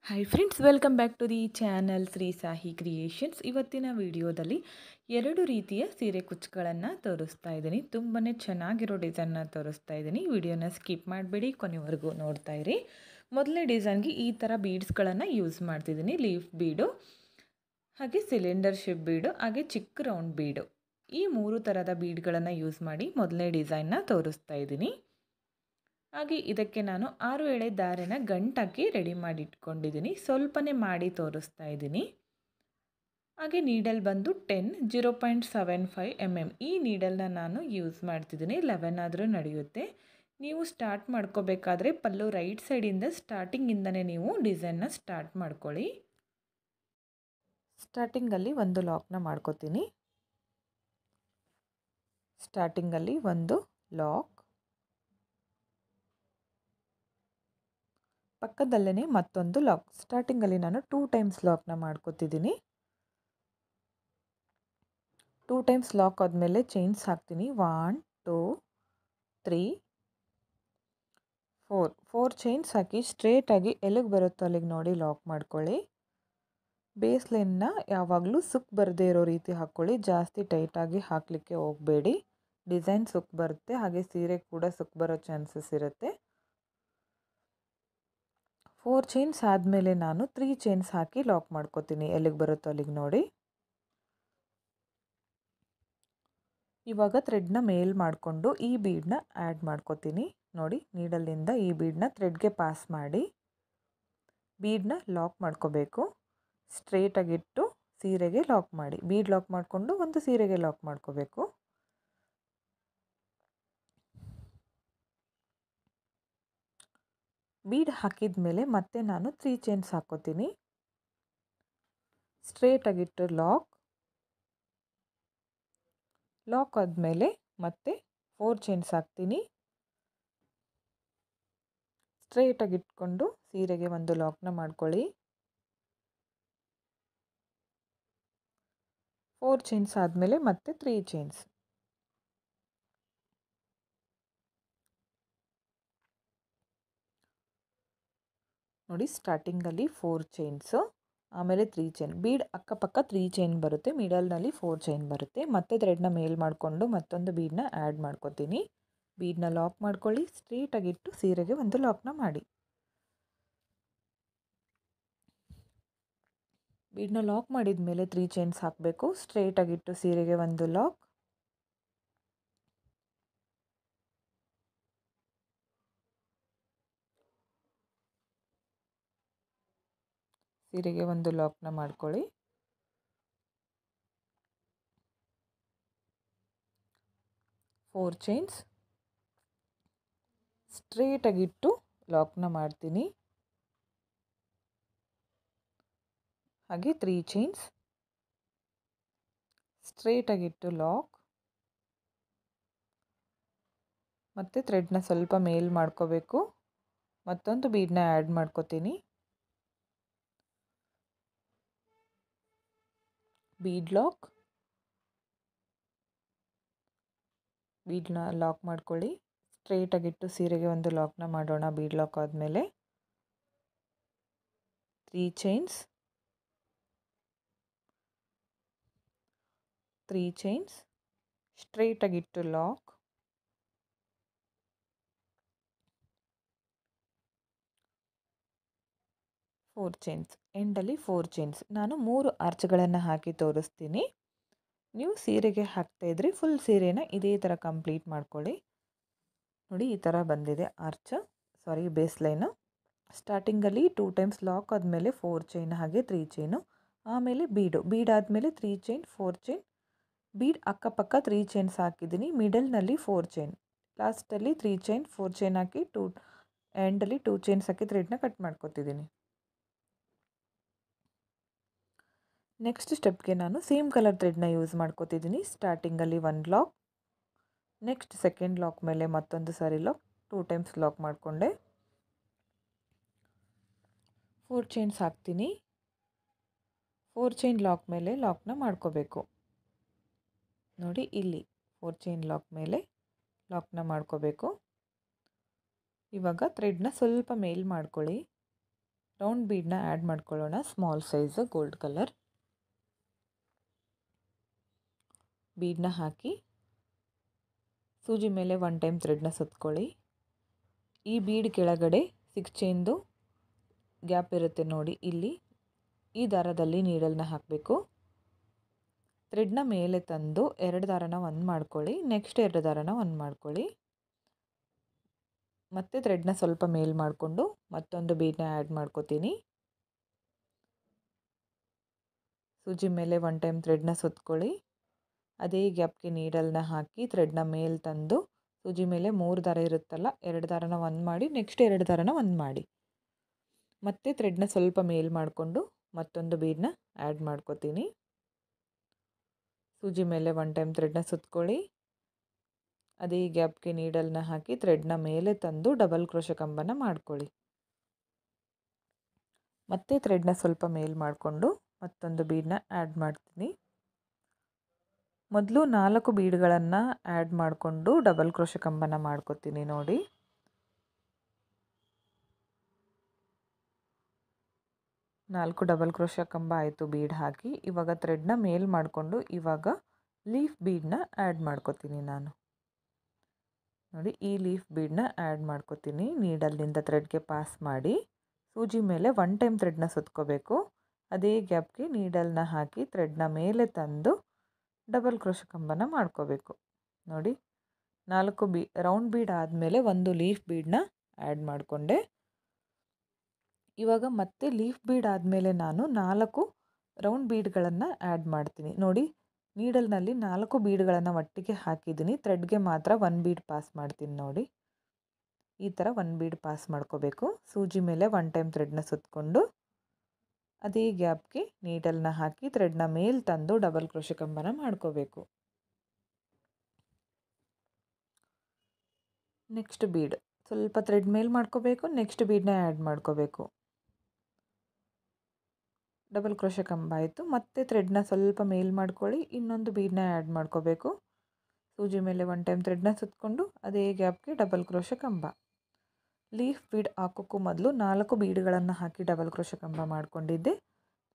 Hi friends, welcome back to the channel Shri Sahi creations. ಇವತ್ತಿನ ವಿಡಿಯೋದಲ್ಲಿ 2 ರೀತಿಯ ಸೀರೆ ಕುಚ್ಚುಗಳನ್ನು ತೋರಿಸ್ತಾ ಇದ್ದೀನಿ. ತುಂಬಾ ಚೆನ್ನಾಗಿರೋ ಡಿಸೈನ್ನ ತೋರಿಸ್ತಾ ಇದ್ದೀನಿ. ವಿಡಿಯೋನ ಸ್ಕಿಪ್ ಮಾಡಬೇಡಿ, ಕೊನೆವರೆಗೂ ನೋಡ್ತಾ ಇರಿ. ಮೊದಲನೇ ಡಿಸೈನ್ಗೆ ಈ ಥರ ಬೀಡ್ಸ್ಗಳನ್ನು ಯೂಸ್ ಮಾಡ್ತಿದ್ದೀನಿ. ಲೀಫ್ ಬೀಡು, ಹಾಗೆ ಸಿಲಿಂಡರ್ ಶಿಪ್ ಬೀಡು, ಹಾಗೆ ಚಿಕ್ಕ ರೌಂಡ್ ಬೀಡು. ಈ 3 ಥರದ ಬೀಡ್ಗಳನ್ನು ಯೂಸ್ ಮಾಡಿ ಮೊದಲನೇ ಡಿಸೈನ್ನ ತೋರಿಸ್ತಾ ಇದ್ದೀನಿ. ಹಾಗೆ ಇದಕ್ಕೆ ನಾನು 6 ಎಳೆ ದಾರನ ಗಂಟಾಕಿ ರೆಡಿ ಮಾಡಿ ಇಟ್ಕೊಂಡಿದ್ದೀನಿ. ಸ್ವಲ್ಪನೇ ಮಾಡಿ ತೋರಿಸ್ತಾ ಇದ್ದೀನಿ. ಹಾಗೆ ನೀಡಲ್ ಬಂದು 0.75 mm ಈ ನೀಡಲ್ನ ನಾನು ಯೂಸ್ ಮಾಡ್ತಿದ್ದೀನಿ. 11 ಆದರೂ ನಡೆಯುತ್ತೆ. ನೀವು ಸ್ಟಾರ್ಟ್ ಮಾಡ್ಕೋಬೇಕಾದ್ರೆ ಪಲ್ಲು ರೈಟ್ ಸೈಡಿಂದ ಸ್ಟಾರ್ಟಿಂಗಿಂದನೇ ನೀವು ಡಿಸೈನ್ನ ಸ್ಟಾರ್ಟ್ ಮಾಡ್ಕೊಳ್ಳಿ. ಸ್ಟಾರ್ಟಿಂಗಲ್ಲಿ ಒಂದು ಲಾಕ್ನ ಮಾಡ್ಕೋತೀನಿ. ಸ್ಟಾರ್ಟಿಂಗಲ್ಲಿ ಒಂದು ಲಾಕ್, ಪಕ್ಕದಲ್ಲೇ ಮತ್ತೊಂದು ಲಾಕ್. ಸ್ಟಾರ್ಟಿಂಗಲ್ಲಿ ನಾನು 2 ಟೈಮ್ಸ್ ಲಾಕ್ನ ಮಾಡ್ಕೋತಿದ್ದೀನಿ. 2 ಟೈಮ್ಸ್ ಲಾಕ್ ಆದಮೇಲೆ ಚೈನ್ಸ್ ಹಾಕ್ತೀನಿ. 1 2 3 4 ಚೈನ್ಸ್ ಹಾಕಿ ಸ್ಟ್ರೇಟಾಗಿ ಎಲ್ಲಿಗೆ ಬರುತ್ತೋ ಅಲ್ಲಿಗೆ ನೋಡಿ ಲಾಕ್ ಮಾಡ್ಕೊಳ್ಳಿ. ಬೇಸ್ ಲೈನ್ನ ಯಾವಾಗಲೂ ಸುಕ್ ಬರದೇ ಇರೋ ರೀತಿ ಹಾಕ್ಕೊಳ್ಳಿ. ಜಾಸ್ತಿ ಟೈಟಾಗಿ ಹಾಕಲಿಕ್ಕೆ ಹೋಗಬೇಡಿ. ಡಿಸೈನ್ ಸುಕ್ ಬರುತ್ತೆ, ಹಾಗೆ ಸೀರೆ ಕೂಡ ಸುಕ್ ಬರೋ ಚಾನ್ಸಸ್ ಇರುತ್ತೆ. 4 ಚೈನ್ಸ್ ಆದಮೇಲೆ ನಾನು 3 ಚೈನ್ಸ್ ಹಾಕಿ ಲಾಕ್ ಮಾಡ್ಕೋತೀನಿ. ಎಲ್ಲಿಗೆ ಬರುತ್ತೋ ಅಲ್ಲಿಗೆ ನೋಡಿ. ಇವಾಗ ಥ್ರೆಡ್ನ ಮೇಲ್ ಮಾಡಿಕೊಂಡು ಈ ಬೀಡನ್ನ ಆ್ಯಡ್ ಮಾಡ್ಕೋತೀನಿ. ನೋಡಿ, ನೀಡಲಿಂದ ಈ ಬೀಡನ್ನ ಥ್ರೆಡ್ಗೆ ಪಾಸ್ ಮಾಡಿ ಬೀಡನ್ನ ಲಾಕ್ ಮಾಡ್ಕೋಬೇಕು. ಸ್ಟ್ರೇಟಾಗಿಟ್ಟು ಸೀರೆಗೆ ಲಾಕ್ ಮಾಡಿ. ಬೀಡ್ ಲಾಕ್ ಮಾಡಿಕೊಂಡು ಒಂದು ಸೀರೆಗೆ ಲಾಕ್ ಮಾಡ್ಕೋಬೇಕು. ಬೀಡ್ ಹಾಕಿದ ಮೇಲೆ ಮತ್ತೆ ನಾನು 3 ಚೈನ್ಸ್ ಹಾಕೋತೀನಿ. ಸ್ಟ್ರೇಟಾಗಿಟ್ಟು ಲಾಕ್ ಆದಮೇಲೆ ಮತ್ತೆ 4 ಚೈನ್ಸ್ ಹಾಕ್ತೀನಿ. ಸ್ಟ್ರೇಟಾಗಿ ಇಟ್ಕೊಂಡು ಸೀರೆಗೆ ಒಂದು ಲಾಕ್ನ ಮಾಡ್ಕೊಳ್ಳಿ. 4 ಚೈನ್ಸ್ ಆದಮೇಲೆ ಮತ್ತೆ 3 ಚೈನ್ಸ್. ನೋಡಿ, ಸ್ಟಾರ್ಟಿಂಗಲ್ಲಿ 4 ಚೈನ್ಸು, ಆಮೇಲೆ 3 ಚೈನ್. ಬೀಡ್ ಅಕ್ಕಪಕ್ಕ 3 ಚೈನ್ ಬರುತ್ತೆ, ಮಿಡಲ್ನಲ್ಲಿ 4 ಚೈನ್ ಬರುತ್ತೆ. ಮತ್ತೆ ಥ್ರೆಡ್ನ ಮೇಲ್ ಮಾಡಿಕೊಂಡು ಮತ್ತೊಂದು ಬೀಡನ್ನ ಆ್ಯಡ್ ಮಾಡ್ಕೋತೀನಿ. ಬೀಡನ್ನ ಲಾಕ್ ಮಾಡ್ಕೊಳ್ಳಿ. ಸ್ಟ್ರೇಟಾಗಿಟ್ಟು ಸೀರೆಗೆ ಒಂದು ಲಾಕ್ನ ಮಾಡಿ. ಬೀಡನ್ನ ಲಾಕ್ ಮಾಡಿದ ಮೇಲೆ 3 ಚೈನ್ಸ್ ಹಾಕಬೇಕು. ಸ್ಟ್ರೇಟಾಗಿಟ್ಟು ಸೀರೆಗೆ ಒಂದು ಲಾಕ್, ಸೀರೆಗೆ ಒಂದು ಲಾಕ್ನ ಮಾಡ್ಕೊಳ್ಳಿ. 4 ಚೈನ್ಸ್, ಸ್ಟ್ರೇಟಾಗಿಟ್ಟು ಲಾಕ್ನ ಮಾಡ್ತೀನಿ. ಹಾಗೆ 3 ಚೈನ್ಸ್, ಸ್ಟ್ರೇಟಾಗಿಟ್ಟು ಲಾಕ್, ಮತ್ತು ಥ್ರೆಡ್ನ ಸ್ವಲ್ಪ ಮೇಲ್ ಮಾಡ್ಕೋಬೇಕು. ಮತ್ತೊಂದು ಬೀಡನ್ನ ಆ್ಯಡ್ ಮಾಡ್ಕೋತೀನಿ. ಬೀಡ್ನ ಲಾಕ್ ಮಾಡ್ಕೊಳ್ಳಿ. ಸ್ಟ್ರೇಟಾಗಿಟ್ಟು ಸೀರೆಗೆ ಒಂದು ಲಾಕ್ನ ಮಾಡೋಣ. ಬೀಡ್ ಲಾಕ್ ಆದಮೇಲೆ 3 ಚೈನ್ಸ್, 3 ಚೈನ್ಸ್, ಸ್ಟ್ರೇಟಾಗಿಟ್ಟು ಲಾಕ್, ಫೋರ್ ಚೈನ್ಸ್. ಎಂಡಲ್ಲಿ 4 ಚೈನ್ಸ್. ನಾನು 3 ಆರ್ಚ್ಗಳನ್ನು ಹಾಕಿ ತೋರಿಸ್ತೀನಿ. ನೀವು ಸೀರೆಗೆ ಹಾಕ್ತಾಯಿದ್ರಿ ಫುಲ್ ಸೀರೆನ ಇದೇ ಥರ ಕಂಪ್ಲೀಟ್ ಮಾಡ್ಕೊಳ್ಳಿ. ನೋಡಿ, ಈ ಥರ ಬಂದಿದೆ ಬೇಸ್ ಲೈನು. ಸ್ಟಾರ್ಟಿಂಗಲ್ಲಿ 2 ಟೈಮ್ಸ್ ಲಾಕ್ ಆದಮೇಲೆ 4 ಚೈನ್, ಹಾಗೆ 3 ಚೈನು, ಆಮೇಲೆ ಬೀಡ್ ಆದಮೇಲೆ 3 ಚೈನ್, 4 ಚೈನ್. ಬೀಡ್ ಅಕ್ಕಪಕ್ಕ 3 ಚೈನ್ಸ್ ಹಾಕಿದ್ದೀನಿ. ಮಿಡಲ್ನಲ್ಲಿ 4 ಚೈನ್, ಲಾಸ್ಟಲ್ಲಿ 3 ಚೈನ್, 4 ಚೈನ್ ಹಾಕಿ ಎಂಡಲ್ಲಿ 2 ಚೈನ್ಸ್ ಹಾಕಿ ಥ್ರೆಡ್ನ ಕಟ್ ಮಾಡ್ಕೊತಿದ್ದೀನಿ. ನೆಕ್ಸ್ಟ್ ಸ್ಟೆಪ್ಗೆ ನಾನು ಸೇಮ್ ಕಲರ್ ಥ್ರೆಡ್ನ ಯೂಸ್ ಮಾಡ್ಕೋತಿದ್ದೀನಿ. ಸ್ಟಾರ್ಟಿಂಗಲ್ಲಿ 1 ಲಾಕ್, ನೆಕ್ಸ್ಟ್ ಸೆಕೆಂಡ್ ಲಾಕ್ ಮೇಲೆ ಮತ್ತೊಂದು ಸಾರಿ ಲಾಕ್, 2 ಟೈಮ್ಸ್ ಲಾಕ್ ಮಾಡಿಕೊಂಡೆ. 4 ಚೈನ್ಸ್ ಹಾಕ್ತೀನಿ. 4 ಚೈನ್ ಲಾಕ್ ಮೇಲೆ ಲಾಕ್ನ ಮಾಡ್ಕೋಬೇಕು. ನೋಡಿ, ಇಲ್ಲಿ 4 ಚೈನ್ ಲಾಕ್ ಮೇಲೆ ಲಾಕ್ನ ಮಾಡ್ಕೋಬೇಕು. ಇವಾಗ ಥ್ರೆಡ್ನ ಸ್ವಲ್ಪ ಮೇಲ್ ಮಾಡ್ಕೊಳ್ಳಿ. ರೌಂಡ್ ಬೀಡನ್ನ ಆ್ಯಡ್ ಮಾಡ್ಕೊಳ್ಳೋಣ. ಸ್ಮಾಲ್ ಸೈಜ್ ಗೋಲ್ಡ್ ಕಲರ್ ಬೀಡನ್ನ ಹಾಕಿ ಸೂಜಿ ಮೇಲೆ 1 ಟೈಮ್ ಥ್ರೆಡ್ನ ಸುತ್ಕೊಳ್ಳಿ. ಈ ಬೀಡ್ ಕೆಳಗಡೆ 6 ಚೈನ್ದು ಗ್ಯಾಪ್ ಇರುತ್ತೆ ನೋಡಿ, ಇಲ್ಲಿ ಈ ದಾರದಲ್ಲಿ ನೀಡಲ್ನ ಹಾಕಬೇಕು. ಥ್ರೆಡ್ನ ಮೇಲೆ ತಂದು 2 ದಾರನ ಒಂದು ಮಾಡ್ಕೊಳ್ಳಿ. ನೆಕ್ಸ್ಟ್ 2 ದಾರನ ಒಂದು ಮಾಡ್ಕೊಳ್ಳಿ. ಮತ್ತೆ ಥ್ರೆಡ್ನ ಸ್ವಲ್ಪ ಮೇಲ್ ಮಾಡಿಕೊಂಡು ಮತ್ತೊಂದು ಬೀಡನ್ನ ಆ್ಯಡ್ ಮಾಡ್ಕೋತೀನಿ. ಸೂಜಿ ಮೇಲೆ 1 ಟೈಮ್ ಥ್ರೆಡ್ನ ಸುತ್ಕೊಳ್ಳಿ. ಅದೇ ಗ್ಯಾಪ್ಗೆ ನೀಡಲ್ನ ಹಾಕಿ ಥ್ರೆಡ್ನ ಮೇಲೆ ತಂದು ಸೂಜಿ ಮೇಲೆ 3 ದಾರ ಇರುತ್ತಲ್ಲ, 2 ದಾರನ ಒಂದು ಮಾಡಿ ನೆಕ್ಸ್ಟ್ 2 ದಾರನ ಒಂದು ಮಾಡಿ. ಮತ್ತೆ ಥ್ರೆಡ್ನ ಸ್ವಲ್ಪ ಮೇಲ್ ಮಾಡಿಕೊಂಡು ಮತ್ತೊಂದು ಬೀಡನ್ನ ಆ್ಯಡ್ ಮಾಡ್ಕೋತೀನಿ. ಸೂಜಿ ಮೇಲೆ 1 ಟೈಮ್ ಥ್ರೆಡ್ನ ಸುತ್ಕೊಳ್ಳಿ. ಅದೇ ಗ್ಯಾಪ್ಗೆ ನೀಡಲ್ನ ಹಾಕಿ ಥ್ರೆಡ್ನ ಮೇಲೆ ತಂದು ಡಬಲ್ ಕ್ರೋಶೆ ಕಂಬನ ಮಾಡ್ಕೊಳ್ಳಿ. ಮತ್ತೆ ಥ್ರೆಡ್ನ ಸ್ವಲ್ಪ ಮೇಲ್ ಮಾಡಿಕೊಂಡು ಮತ್ತೊಂದು ಬೀಡನ್ನ ಆ್ಯಡ್ ಮಾಡ್ತೀನಿ. ಮೊದಲು 4 ಬೀಡ್ಗಳನ್ನು ಆ್ಯಡ್ ಮಾಡಿಕೊಂಡು ಡಬಲ್ ಕ್ರೋಶೆ ಕಂಬನ ಮಾಡ್ಕೋತೀನಿ ನೋಡಿ. ನಾಲ್ಕು ಡಬಲ್ ಕ್ರೋಶೆ ಕಂಬ ಆಯಿತು ಬೀಡ್ ಹಾಕಿ. ಇವಾಗ ಥ್ರೆಡ್ನ ಮೇಲ್ ಮಾಡಿಕೊಂಡು ಇವಾಗ ಲೀಫ್ ಬೀಡನ್ನ ಆ್ಯಡ್ ಮಾಡ್ಕೋತೀನಿ ನಾನು ನೋಡಿ. ಈ ಲೀಫ್ ಬೀಡನ್ನ ಆ್ಯಡ್ ಮಾಡ್ಕೋತೀನಿ. ನೀಡಲ್ನಿಂದ ಥ್ರೆಡ್ಗೆ ಪಾಸ್ ಮಾಡಿ ಸೂಜಿ ಮೇಲೆ 1 ಟೈಮ್ ಥ್ರೆಡ್ನ ಸುತ್ಕೋಬೇಕು. ಅದೇ ಗ್ಯಾಪ್ಗೆ ನೀಡಲ್ನ ಹಾಕಿ ಥ್ರೆಡ್ನ ಮೇಲೆ ತಂದು ಡಬಲ್ ಕ್ರೋಶೆ ಕಂಬನ ಮಾಡ್ಕೋಬೇಕು ನೋಡಿ. 4 ರೌಂಡ್ ಬೀಡ್ ಆದಮೇಲೆ ಒಂದು ಲೀಫ್ ಬೀಡನ್ನ ಆ್ಯಡ್ ಮಾಡಿಕೊಂಡೆ. ಇವಾಗ ಮತ್ತೆ ಲೀಫ್ ಬೀಡ್ ಆದಮೇಲೆ ನಾನು 4 ರೌಂಡ್ ಬೀಡ್ಗಳನ್ನು ಆ್ಯಡ್ ಮಾಡ್ತೀನಿ ನೋಡಿ. ನೀಡಲ್ನಲ್ಲಿ 4 ಬೀಡ್ಗಳನ್ನು ಒಟ್ಟಿಗೆ ಹಾಕಿದ್ದೀನಿ. ಥ್ರೆಡ್ಗೆ ಮಾತ್ರ 1 ಬೀಡ್ ಪಾಸ್ ಮಾಡ್ತೀನಿ ನೋಡಿ. ಈ ಥರ 1 ಬೀಡ್ ಪಾಸ್ ಮಾಡ್ಕೋಬೇಕು. ಸೂಜಿ ಮೇಲೆ 1 ಟೈಮ್ ಥ್ರೆಡ್ನ ಸುತ್ತಕೊಂಡು ಅದೇ ಗ್ಯಾಪ್ಗೆ ನೀಡಲ್ನ ಹಾಕಿ ಥ್ರೆಡ್ನ ಮೇಲೆ ತಂದು ಡಬಲ್ ಕ್ರೋಶೆ ಕಂಬನ ಮಾಡ್ಕೋಬೇಕು. ನೆಕ್ಸ್ಟ್ ಬೀಡ್ ಸ್ವಲ್ಪ ಥ್ರೆಡ್ ಮೇಲೆ ಮಾಡ್ಕೋಬೇಕು. ನೆಕ್ಸ್ಟ್ ಬೀಡನ್ನ ಆ್ಯಡ್ ಮಾಡ್ಕೋಬೇಕು. ಡಬಲ್ ಕ್ರೋಶೆ ಕಂಬ ಆಯಿತು. ಮತ್ತೆ ಥ್ರೆಡ್ನ ಸ್ವಲ್ಪ ಮೇಲ್ ಮಾಡ್ಕೊಳ್ಳಿ. ಇನ್ನೊಂದು ಬೀಡನ್ನ ಆ್ಯಡ್ ಮಾಡ್ಕೋಬೇಕು. ಸೂಜಿ ಮೇಲೆ 1 ಟೈಮ್ ಥ್ರೆಡ್ನ ಸುತ್ತಕೊಂಡು ಅದೇ ಗ್ಯಾಪ್ಗೆ ಡಬಲ್ ಕ್ರೋಶೆ ಕಂಬ. ಲೀಫ್ ಬೀಡ್ ಹಾಕೋಕ್ಕೂ ಮೊದಲು 4 ಬೀಡ್ಗಳನ್ನು ಹಾಕಿ ಡಬಲ್ ಕ್ರೋಶೆ ಕಂಬ ಮಾಡ್ಕೊಂಡಿದ್ದೆ.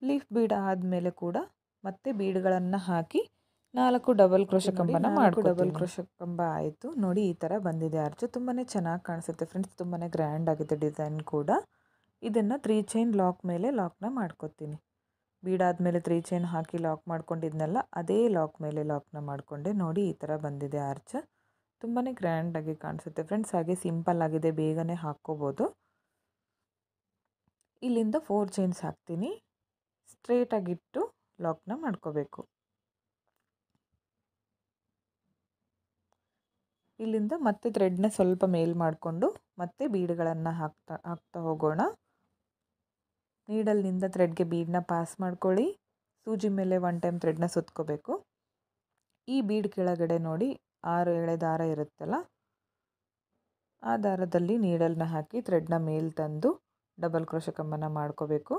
ಲೀಫ್ ಬೀಡ್ ಆದಮೇಲೆ ಕೂಡ ಮತ್ತೆ ಬೀಡ್ಗಳನ್ನು ಹಾಕಿ 4 ಡಬಲ್ ಕ್ರೋಶೆ ಕಂಬನ ಮಾಡ್ಕೊಂಡು ಡಬಲ್ ಕ್ರೋಶೆ ಕಂಬ ಆಯಿತು ನೋಡಿ. ಈ ಥರ ಬಂದಿದೆ ಆರ್ಚು. ತುಂಬಾ ಚೆನ್ನಾಗಿ ಕಾಣಿಸುತ್ತೆ ಫ್ರೆಂಡ್ಸ್. ತುಂಬಾ ಗ್ರ್ಯಾಂಡ್ ಆಗಿದೆ ಡಿಸೈನ್ ಕೂಡ. ಇದನ್ನು 3 ಚೈನ್ ಲಾಕ್ ಮೇಲೆ ಲಾಕ್ನ ಮಾಡ್ಕೊತೀನಿ. ಬೀಡಾದಮೇಲೆ 3 ಚೈನ್ ಹಾಕಿ ಲಾಕ್ ಮಾಡ್ಕೊಂಡಿದ್ನಲ್ಲ, ಅದೇ ಲಾಕ್ ಮೇಲೆ ಲಾಕ್ನ ಮಾಡಿಕೊಂಡೆ ನೋಡಿ. ಈ ಥರ ಬಂದಿದೆ ಆರ್ಚ್. ತುಂಬಾ ಗ್ರ್ಯಾಂಡಾಗಿ ಕಾಣಿಸುತ್ತೆ ಫ್ರೆಂಡ್ಸ್. ಹಾಗೆ ಸಿಂಪಲ್ ಆಗಿದೆ, ಬೇಗನೆ ಹಾಕ್ಕೋಬೋದು. ಇಲ್ಲಿಂದ 4 ಚೈನ್ಸ್ ಹಾಕ್ತೀನಿ. ಸ್ಟ್ರೇಟಾಗಿಟ್ಟು ಲಾಕ್ನ ಮಾಡ್ಕೋಬೇಕು. ಇಲ್ಲಿಂದ ಮತ್ತೆ ಥ್ರೆಡ್ನ ಸ್ವಲ್ಪ ಮೇಲ್ ಮಾಡಿಕೊಂಡು ಮತ್ತೆ ಬೀಡ್ಗಳನ್ನು ಹಾಕ್ತಾ ಹೋಗೋಣ. ನೀಡಲ್ನಿಂದ ಥ್ರೆಡ್ಗೆ ಬೀಡನ್ನ ಪಾಸ್ ಮಾಡ್ಕೊಳ್ಳಿ. ಸೂಜಿ ಮೇಲೆ 1 ಟೈಮ್ ಥ್ರೆಡ್ನ ಸುತ್ಕೋಬೇಕು. ಈ ಬೀಡ್ ಕೆಳಗಡೆ ನೋಡಿ 6 ಎಳೆ ದಾರ ಇರುತ್ತಲ್ಲ, ಆ ದಾರದಲ್ಲಿ ನೀಡಲ್ನ ಹಾಕಿ ಥ್ರೆಡ್ನ ಮೇಲ್ ತಂದು ಡಬಲ್ ಕ್ರೋಶೆ ಕಂಬನ ಮಾಡ್ಕೋಬೇಕು.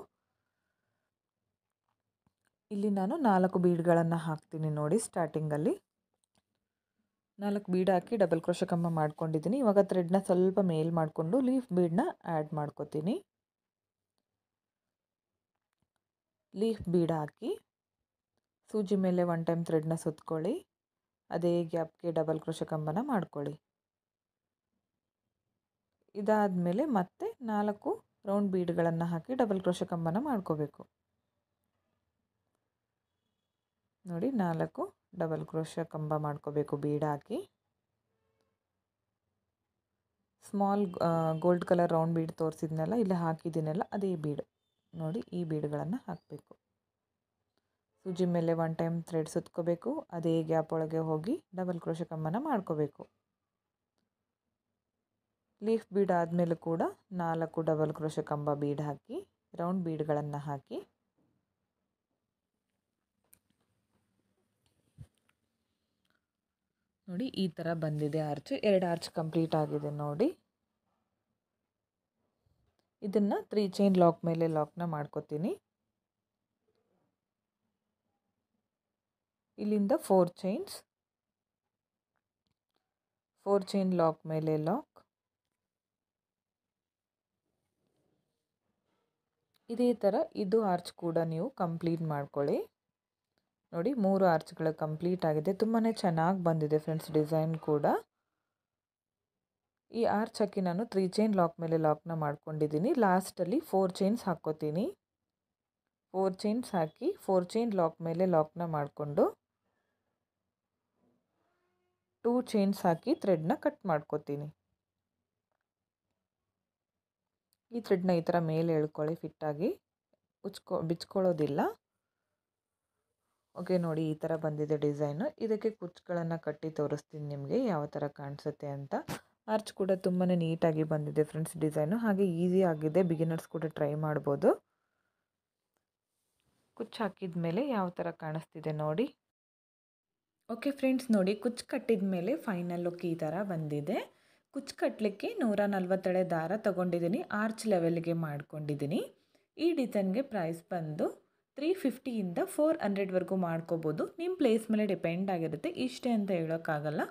ಇಲ್ಲಿ ನಾನು 4 ಬೀಡ್ಗಳನ್ನು ಹಾಕ್ತೀನಿ ನೋಡಿ. ಸ್ಟಾರ್ಟಿಂಗಲ್ಲಿ 4 ಬೀಡ್ ಹಾಕಿ ಡಬಲ್ ಕ್ರೋಶೆ ಕಂಬ ಮಾಡ್ಕೊಂಡಿದ್ದೀನಿ. ಇವಾಗ ಥ್ರೆಡ್ನ ಸ್ವಲ್ಪ ಮೇಲ್ ಮಾಡಿಕೊಂಡು ಲೀಫ್ ಬೀಡನ್ನ ಆ್ಯಡ್ ಮಾಡ್ಕೋತೀನಿ. ಲೀಫ್ ಬೀಡ್ ಹಾಕಿ ಸೂಜಿ ಮೇಲೆ 1 ಟೈಮ್ ಥ್ರೆಡ್ನ ಸುತ್ಕೊಳ್ಳಿ. ಅದೇ ಗ್ಯಾಪ್ಗೆ ಡಬಲ್ ಕ್ರೋಶೆ ಕಂಬನ ಮಾಡ್ಕೊಳ್ಳಿ. ಇದಾದಮೇಲೆ ಮತ್ತೆ 4 ರೌಂಡ್ ಬೀಡ್ಗಳನ್ನು ಹಾಕಿ ಡಬಲ್ ಕ್ರೋಶೆ ಕಂಬನ ಮಾಡ್ಕೋಬೇಕು ನೋಡಿ. 4 ಡಬಲ್ ಕ್ರೋಶೆ ಕಂಬ ಮಾಡ್ಕೋಬೇಕು ಬೀಡ್ ಹಾಕಿ. Small gold colour round bead ತೋರಿಸಿದ್ನಲ್ಲ, ಇಲ್ಲಿ ಹಾಕಿದ್ದೀನಲ್ಲ, ಅದೇ ಬೀಡ್ ನೋಡಿ. ಈ ಬೀಡ್ಗಳನ್ನು ಹಾಕಬೇಕು. ಸೂಜಿ ಮೇಲೆ 1 ಟೈಮ್ ಥ್ರೆಡ್ ಸುತ್ಕೋಬೇಕು. ಅದೇ ಗ್ಯಾಪ್ ಒಳಗೆ ಹೋಗಿ ಡಬಲ್ ಕ್ರೋಶೆ ಕಂಬನ ಮಾಡ್ಕೋಬೇಕು. ಲೀಫ್ ಬೀಡ್ ಆದಮೇಲೆ ಕೂಡ 4 ಡಬಲ್ ಕ್ರೋಶೆ ಕಂಬ ಬೀಡ್ ಹಾಕಿ ರೌಂಡ್ ಬೀಡ್ಗಳನ್ನು ಹಾಕಿ ನೋಡಿ. ಈ ಥರ ಬಂದಿದೆ ಆರ್ಚ್. 2 ಆರ್ಚ್ ಕಂಪ್ಲೀಟ್ ಆಗಿದೆ ನೋಡಿ. ಇದನ್ನು 3 ಚೈನ್ ಲಾಕ್ ಮೇಲೆ ಲಾಕ್ನ ಮಾಡ್ಕೋತೀನಿ. ಇಲ್ಲಿಂದ 4 ಚೈನ್ಸ್, 4 ಚೈನ್ ಲಾಕ್ ಮೇಲೆ ಲಾಕ್, ಇದೇ ಥರ ಇದು ಆರ್ಚ್ ಕೂಡ ನೀವು ಕಂಪ್ಲೀಟ್ ಮಾಡ್ಕೊಳ್ಳಿ. ನೋಡಿ 3 ಆರ್ಚ್ಗಳು ಕಂಪ್ಲೀಟ್ ಆಗಿದೆ. ತುಂಬಾ ಚೆನ್ನಾಗಿ ಬಂದಿದೆ ಫ್ರೆಂಡ್ಸ್ ಡಿಸೈನ್ ಕೂಡ. ಈ ಆರ್ಚ್ ಹಾಕಿ ನಾನು 3 ಚೈನ್ ಲಾಕ್ ಮೇಲೆ ಲಾಕ್ನ ಮಾಡ್ಕೊಂಡಿದ್ದೀನಿ. ಲಾಸ್ಟಲ್ಲಿ 4 ಚೈನ್ಸ್ ಹಾಕ್ಕೋತೀನಿ. 4 ಚೈನ್ಸ್ ಹಾಕಿ 4 ಚೈನ್ ಲಾಕ್ ಮೇಲೆ ಲಾಕ್ನ ಮಾಡಿಕೊಂಡು 2 ಚೈನ್ಸ್ ಹಾಕಿ ಥ್ರೆಡ್ನ ಕಟ್ ಮಾಡ್ಕೋತೀನಿ. ಈ ಥ್ರೆಡ್ನ ಈ ಥರ ಮೇಲೆ ಎಳ್ಕೊಳ್ಳಿ ಫಿಟ್ಟಾಗಿ, ಬಿಚ್ಕೊಳ್ಳೋದಿಲ್ಲ. ಓಕೆ, ನೋಡಿ ಈ ಥರ ಬಂದಿದೆ ಡಿಸೈನು. ಇದಕ್ಕೆ ಕುಚ್ಚುಗಳನ್ನು ಕಟ್ಟಿ ತೋರಿಸ್ತೀನಿ ನಿಮಗೆ ಯಾವ ಥರ ಕಾಣಿಸುತ್ತೆ ಅಂತ. ಆರ್ಚ್ ಕೂಡ ತುಂಬಾ ನೀಟಾಗಿ ಬಂದಿದೆ ಫ್ರೆಂಡ್ಸ್ ಡಿಸೈನು. ಹಾಗೆ ಈಸಿ ಆಗಿದೆ, ಬಿಗಿನರ್ಸ್ ಕೂಡ ಟ್ರೈ ಮಾಡ್ಬೋದು. ಕುಚ್ಚು ಹಾಕಿದ ಮೇಲೆ ಯಾವ ಥರ ಕಾಣಿಸ್ತಿದೆ ನೋಡಿ. ಓಕೆ ಫ್ರೆಂಡ್ಸ್, ನೋಡಿ ಕುಚ್ಚು ಕಟ್ಟಿದ ಮೇಲೆ ಫೈನಲ್ ಲುಕ್ ಈ ಥರ ಬಂದಿದೆ. ಕುಚ್ಚು ಕಟ್ಟಲಿಕ್ಕೆ 140 ದಾರ ತೊಗೊಂಡಿದ್ದೀನಿ. ಆರ್ಚ್ ಲೆವೆಲ್ಗೆ ಮಾಡ್ಕೊಂಡಿದ್ದೀನಿ. ಈ ಡಿಸೈನ್ಗೆ ಪ್ರೈಸ್ ಬಂದು 350ಇಂದ 400ವರೆಗೂ ಮಾಡ್ಕೋಬೋದು. ನಿಮ್ಮ ಪ್ಲೇಸ್ ಮೇಲೆ ಡಿಪೆಂಡ್ ಆಗಿರುತ್ತೆ, ಇಷ್ಟೇ ಅಂತ ಹೇಳೋಕ್ಕಾಗಲ್ಲ,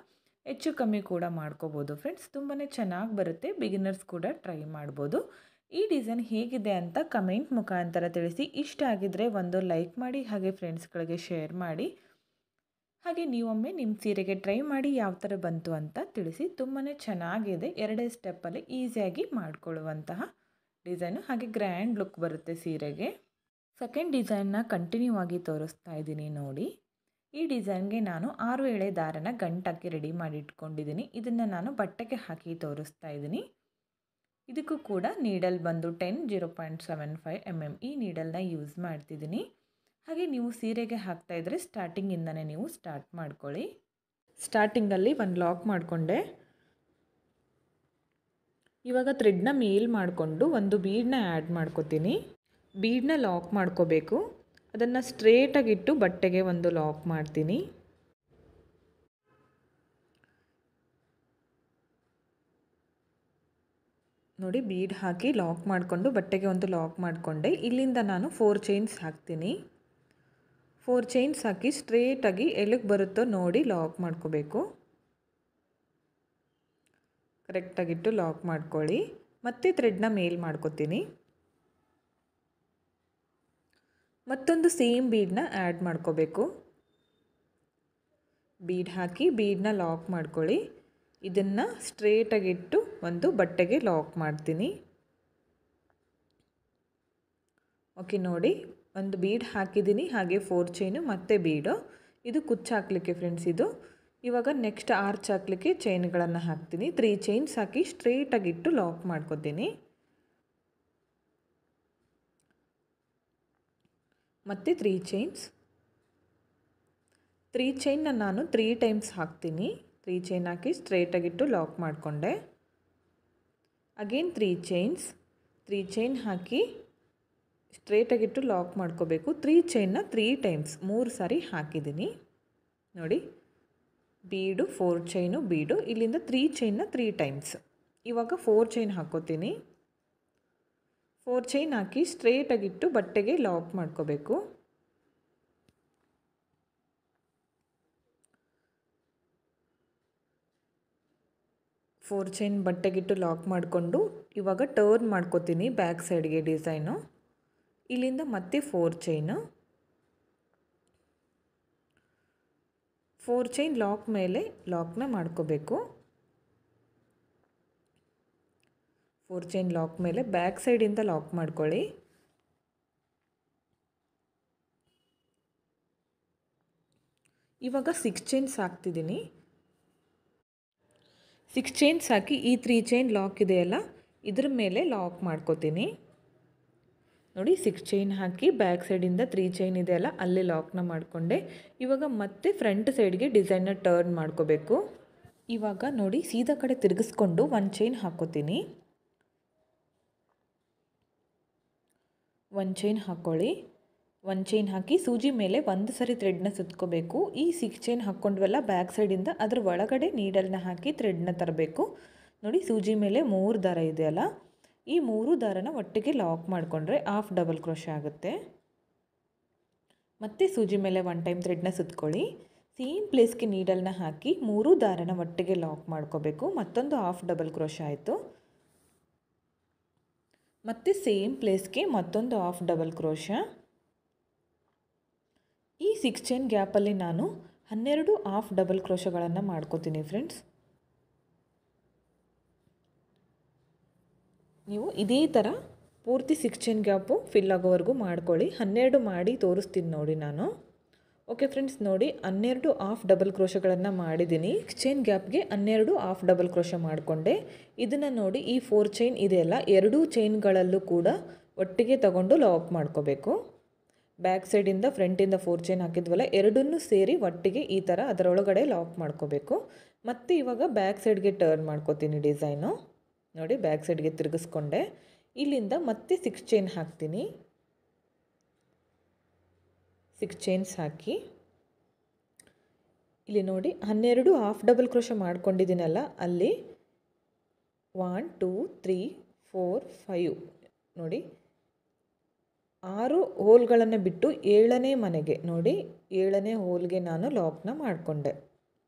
ಹೆಚ್ಚು ಕಮ್ಮಿ ಕೂಡ ಮಾಡ್ಕೋಬೋದು ಫ್ರೆಂಡ್ಸ್. ತುಂಬಾ ಚೆನ್ನಾಗಿ ಬರುತ್ತೆ, ಬಿಗಿನರ್ಸ್ ಕೂಡ ಟ್ರೈ ಮಾಡ್ಬೋದು. ಈ ಡಿಸೈನ್ ಹೇಗಿದೆ ಅಂತ ಕಮೆಂಟ್ ಮುಖಾಂತರ ತಿಳಿಸಿ. ಇಷ್ಟ ಆಗಿದ್ದರೆ ಒಂದು ಲೈಕ್ ಮಾಡಿ, ಹಾಗೆ ಫ್ರೆಂಡ್ಸ್ಗಳಿಗೆ ಶೇರ್ ಮಾಡಿ. ಹಾಗೆ ನೀವೊಮ್ಮೆ ನಿಮ್ಮ ಸೀರೆಗೆ ಟ್ರೈ ಮಾಡಿ ಯಾವ ಥರ ಬಂತು ಅಂತ ತಿಳಿಸಿ. ತುಂಬಾ ಚೆನ್ನಾಗಿದೆ, 2 ಸ್ಟೆಪ್ಪಲ್ಲಿ ಈಸಿಯಾಗಿ ಮಾಡಿಕೊಳ್ಳುವಂತಹ ಡಿಸೈನು. ಹಾಗೆ ಗ್ರ್ಯಾಂಡ್ ಲುಕ್ ಬರುತ್ತೆ ಸೀರೆಗೆ. ಸೆಕೆಂಡ್ ಡಿಸೈನ್ನ ಕಂಟಿನ್ಯೂ ಆಗಿ ತೋರಿಸ್ತಾ ಇದ್ದೀನಿ ನೋಡಿ. ಈ ಡಿಸೈನ್ಗೆ ನಾನು 6 ಎಳೆ ದಾರನ ಗಂಟಾಕಿ ರೆಡಿ ಮಾಡಿ ಇಟ್ಕೊಂಡಿದ್ದೀನಿ. ಇದನ್ನು ನಾನು ಬಟ್ಟೆಗೆ ಹಾಕಿ ತೋರಿಸ್ತಾ ಇದ್ದೀನಿ. ಇದಕ್ಕೂ ಕೂಡ ನೀಡಲ್ ಬಂದು 0.75 mm ಈ ನೀಡಲ್ನ ಯೂಸ್ ಮಾಡ್ತಿದ್ದೀನಿ. ಹಾಗೆ ನೀವು ಸೀರೆಗೆ ಹಾಕ್ತಾ ಇದ್ದರೆ ಸ್ಟಾರ್ಟಿಂಗಿಂದನೇ ನೀವು ಸ್ಟಾರ್ಟ್ ಮಾಡ್ಕೊಳ್ಳಿ. ಸ್ಟಾರ್ಟಿಂಗಲ್ಲಿ ಒಂದು ಲಾಕ್ ಮಾಡಿಕೊಂಡೆ. ಇವಾಗ ಥ್ರೆಡ್ನ ಮೇಲ್ ಮಾಡಿಕೊಂಡು ಒಂದು ಬೀಡನ್ನ ಆ್ಯಡ್ ಮಾಡ್ಕೋತೀನಿ. ಬೀಡನ್ನ ಲಾಕ್ ಮಾಡ್ಕೋಬೇಕು. ಅದನ್ನು ಸ್ಟ್ರೇಟಾಗಿಟ್ಟು ಬಟ್ಟೆಗೆ ಒಂದು ಲಾಕ್ ಮಾಡ್ತೀನಿ. ನೋಡಿ, ಬೀಡ್ ಹಾಕಿ ಲಾಕ್ ಮಾಡಿಕೊಂಡು ಬಟ್ಟೆಗೆ ಒಂದು ಲಾಕ್ ಮಾಡಿಕೊಂಡೆ. ಇಲ್ಲಿಂದ ನಾನು 4 ಚೈನ್ಸ್ ಹಾಕ್ತೀನಿ. 4 ಚೈನ್ಸ್ ಹಾಕಿ ಸ್ಟ್ರೇಟಾಗಿ ಎಲ್ಲಿಗೆ ಬರುತ್ತೋ ನೋಡಿ ಲಾಕ್ ಮಾಡ್ಕೋಬೇಕು. ಕರೆಕ್ಟಾಗಿಟ್ಟು ಲಾಕ್ ಮಾಡ್ಕೊಳ್ಳಿ. ಮತ್ತೆ ಥ್ರೆಡ್ನ ಮೇಲ್ ಮಾಡ್ಕೋತೀನಿ. ಮತ್ತೊಂದು ಸೇಮ್ ಬೀಡನ್ನ ಆ್ಯಡ್ ಮಾಡ್ಕೋಬೇಕು. ಬೀಡ್ ಹಾಕಿ ಬೀಡನ್ನ ಲಾಕ್ ಮಾಡ್ಕೊಳ್ಳಿ. ಇದನ್ನು ಸ್ಟ್ರೇಟಾಗಿಟ್ಟು ಒಂದು ಬಟ್ಟೆಗೆ ಲಾಕ್ ಮಾಡ್ತೀನಿ. ಓಕೆ, ನೋಡಿ ಒಂದು ಬೀಡ್ ಹಾಕಿದ್ದೀನಿ. ಹಾಗೆ 4 ಚೈನು ಮತ್ತು ಬೀಡು. ಇದು ಕುಚ್ಚು ಹಾಕಲಿಕ್ಕೆ ಫ್ರೆಂಡ್ಸ್ ಇದು. ಇವಾಗ ನೆಕ್ಸ್ಟ್ ಆರ್ಚ್ ಹಾಕಲಿಕ್ಕೆ ಚೈನ್ಗಳನ್ನು ಹಾಕ್ತೀನಿ. 3 ಚೈನ್ಸ್ ಹಾಕಿ ಸ್ಟ್ರೇಟಾಗಿಟ್ಟು ಲಾಕ್ ಮಾಡ್ಕೊತೀನಿ. ಮತ್ತು 3 ಚೈನ್ಸ್. 3 ಚೈನ್ನ ನಾನು 3 ಟೈಮ್ಸ್ ಹಾಕ್ತೀನಿ. 3 ಚೈನ್ ಹಾಕಿ ಸ್ಟ್ರೇಟಾಗಿಟ್ಟು ಲಾಕ್ ಮಾಡಿಕೊಂಡೆ. Again 3 chains. 3 ಚೈನ್ ಹಾಕಿ ಸ್ಟ್ರೇಟಾಗಿಟ್ಟು ಲಾಕ್ ಮಾಡ್ಕೋಬೇಕು. 3 ಚೈನ್ನ 3 ಟೈಮ್ಸ್ 3 ಸಾರಿ ಹಾಕಿದ್ದೀನಿ ನೋಡಿ. ಬೀಡು 4 ಚೈನು ಬೀಡು. ಇಲ್ಲಿಂದ 3 ಚೈನ್ನ 3 ಟೈಮ್ಸ್. ಇವಾಗ 4 ಚೈನ್ ಹಾಕ್ಕೋತೀನಿ. 4 ಚೈನ್ ಹಾಕಿ ಸ್ಟ್ರೇಟಾಗಿಟ್ಟು ಬಟ್ಟೆಗೆ ಲಾಕ್ ಮಾಡ್ಕೋಬೇಕು. ಫೋರ್ ಚೈನ್ ಬಟ್ಟೆಗಿಟ್ಟು ಲಾಕ್ ಮಾಡಿಕೊಂಡು ಇವಾಗ ಟರ್ನ್ ಮಾಡ್ಕೋತೀನಿ ಬ್ಯಾಕ್ ಸೈಡ್ಗೆ ಡಿಸೈನು. ಇಲ್ಲಿಂದ ಮತ್ತೆ 4 ಚೈನು. 4 ಚೈನ್ ಲಾಕ್ ಮೇಲೆ ಲಾಕ್ನ ಮಾಡ್ಕೋಬೇಕು. 4 ಚೈನ್ ಲಾಕ್ ಮೇಲೆ ಬ್ಯಾಕ್ ಸೈಡಿಂದ ಲಾಕ್ ಮಾಡ್ಕೊಳ್ಳಿ. ಇವಾಗ 6 ಚೈನ್ಸ್ ಹಾಕ್ತಿದ್ದೀನಿ. 6 ಚೈನ್ಸ್ ಹಾಕಿ ಈ 3 ಚೈನ್ ಲಾಕ್ ಇದೆಯಲ್ಲ ಇದ್ರ ಮೇಲೆ ಲಾಕ್ ಮಾಡ್ಕೋತೀನಿ ನೋಡಿ. 6 ಚೈನ್ ಹಾಕಿ ಬ್ಯಾಕ್ ಸೈಡಿಂದ 3 ಚೈನ್ ಇದೆಯಲ್ಲ ಅಲ್ಲಿ ಲಾಕ್ನ ಮಾಡಿಕೊಂಡೆ. ಇವಾಗ ಮತ್ತೆ ಫ್ರಂಟ್ ಸೈಡ್ಗೆ ಡಿಸೈನ್ನ ಟರ್ನ್ ಮಾಡ್ಕೋಬೇಕು. ಇವಾಗ ನೋಡಿ ಸೀದಾ ಕಡೆ ತಿರುಗಿಸ್ಕೊಂಡು 1 ಚೈನ್ ಹಾಕ್ಕೋತೀನಿ. 1 ಚೈನ್ ಹಾಕ್ಕೊಳ್ಳಿ. 1 ಚೈನ್ ಹಾಕಿ ಸೂಜಿ ಮೇಲೆ ಒಂದು ಸರಿ ಥ್ರೆಡ್ನ ಸುತ್ಕೋಬೇಕು. ಈ 6 ಚೈನ್ ಹಾಕ್ಕೊಂಡ್ವಲ್ಲ ಬ್ಯಾಕ್ ಸೈಡಿಂದ ಅದ್ರ ಒಳಗಡೆ ನೀಡಲ್ನ ಹಾಕಿ ಥ್ರೆಡ್ನ ತರಬೇಕು ನೋಡಿ. ಸೂಜಿ ಮೇಲೆ 3 ದಾರ ಇದೆಯಲ್ಲ ಈ 3 ದಾರನ ಒಟ್ಟಿಗೆ ಲಾಕ್ ಮಾಡಿಕೊಂಡ್ರೆ ಹಾಫ್ ಡಬಲ್ ಕ್ರೋಶೆ ಆಗುತ್ತೆ. ಮತ್ತೆ ಸೂಜಿ ಮೇಲೆ 1 ಟೈಮ್ ಥ್ರೆಡ್ನ ಸುತ್ಕೊಳ್ಳಿ. ಸೇಮ್ ಪ್ಲೇಸ್ಗೆ ನೀಡಲ್ನ ಹಾಕಿ 3 ದಾರನ ಒಟ್ಟಿಗೆ ಲಾಕ್ ಮಾಡ್ಕೋಬೇಕು. ಮತ್ತೊಂದು ಹಾಫ್ ಡಬಲ್ ಕ್ರೋಶೆ ಆಯಿತು. ಮತ್ತು ಸೇಮ್ ಪ್ಲೇಸ್ಗೆ ಮತ್ತೊಂದು ಹಾಫ್ ಡಬಲ್ ಕ್ರೋಶ. ಈ 6 ಚೈನ್ ಗ್ಯಾಪಲ್ಲಿ ನಾನು 12 ಹಾಫ್ ಡಬಲ್ ಕ್ರೋಶಗಳನ್ನು ಮಾಡ್ಕೋತೀನಿ ಫ್ರೆಂಡ್ಸ್. ನೀವು ಇದೇ ಥರ ಪೂರ್ತಿ 6 ಚೈನ್ ಗ್ಯಾಪು ಫಿಲ್ ಆಗೋವರೆಗೂ ಮಾಡ್ಕೊಳ್ಳಿ. 12 ಮಾಡಿ ತೋರಿಸ್ತೀನಿ ನೋಡಿ ನಾನು. ಓಕೆ ಫ್ರೆಂಡ್ಸ್, ನೋಡಿ 12 ಹಾಫ್ ಡಬಲ್ ಕ್ರೋಶಗಳನ್ನು ಮಾಡಿದ್ದೀನಿ. ಚೈನ್ ಗ್ಯಾಪ್ಗೆ 12 ಹಾಫ್ ಡಬಲ್ ಕ್ರೋಶ ಮಾಡಿಕೊಂಡೆ. ಇದನ್ನು ನೋಡಿ, ಈ 4 ಚೈನ್ ಇದೆಯಲ್ಲ, ಎರಡೂ ಚೈನ್ಗಳಲ್ಲೂ ಕೂಡ ಒಟ್ಟಿಗೆ ತಗೊಂಡು ಲಾಕ್ ಮಾಡ್ಕೋಬೇಕು. ಬ್ಯಾಕ್ ಸೈಡಿಂದ ಫ್ರಂಟಿಂದ 4 ಚೈನ್ ಹಾಕಿದ್ವಲ್ಲ, ಎರಡನ್ನೂ ಸೇರಿ ಒಟ್ಟಿಗೆ ಈ ಥರ ಅದರೊಳಗಡೆ ಲಾಕ್ ಮಾಡ್ಕೋಬೇಕು. ಮತ್ತು ಇವಾಗ ಬ್ಯಾಕ್ ಸೈಡ್ಗೆ ಟರ್ನ್ ಮಾಡ್ಕೋತೀನಿ ಡಿಸೈನು. ನೋಡಿ, ಬ್ಯಾಕ್ ಸೈಡ್ಗೆ ತಿರುಗಿಸ್ಕೊಂಡೆ. ಇಲ್ಲಿಂದ ಮತ್ತೆ 6 ಚೈನ್ ಹಾಕ್ತೀನಿ. 6 ಚೈನ್ಸ್ ಹಾಕಿ ಇಲ್ಲಿ ನೋಡಿ 12 ಹಾಫ್ ಡಬಲ್ ಕ್ರೋಶ ಮಾಡ್ಕೊಂಡಿದ್ದೀನಲ್ಲ, ಅಲ್ಲಿ 1 2 3 4 5 ನೋಡಿ 6 ಹೋಲ್ಗಳನ್ನು ಬಿಟ್ಟು 7ನೇ ಮನೆಗೆ ನೋಡಿ 7ನೇ ಹೋಲ್ಗೆ ನಾನು ಲಾಕ್ನ ಮಾಡಿಕೊಂಡೆ.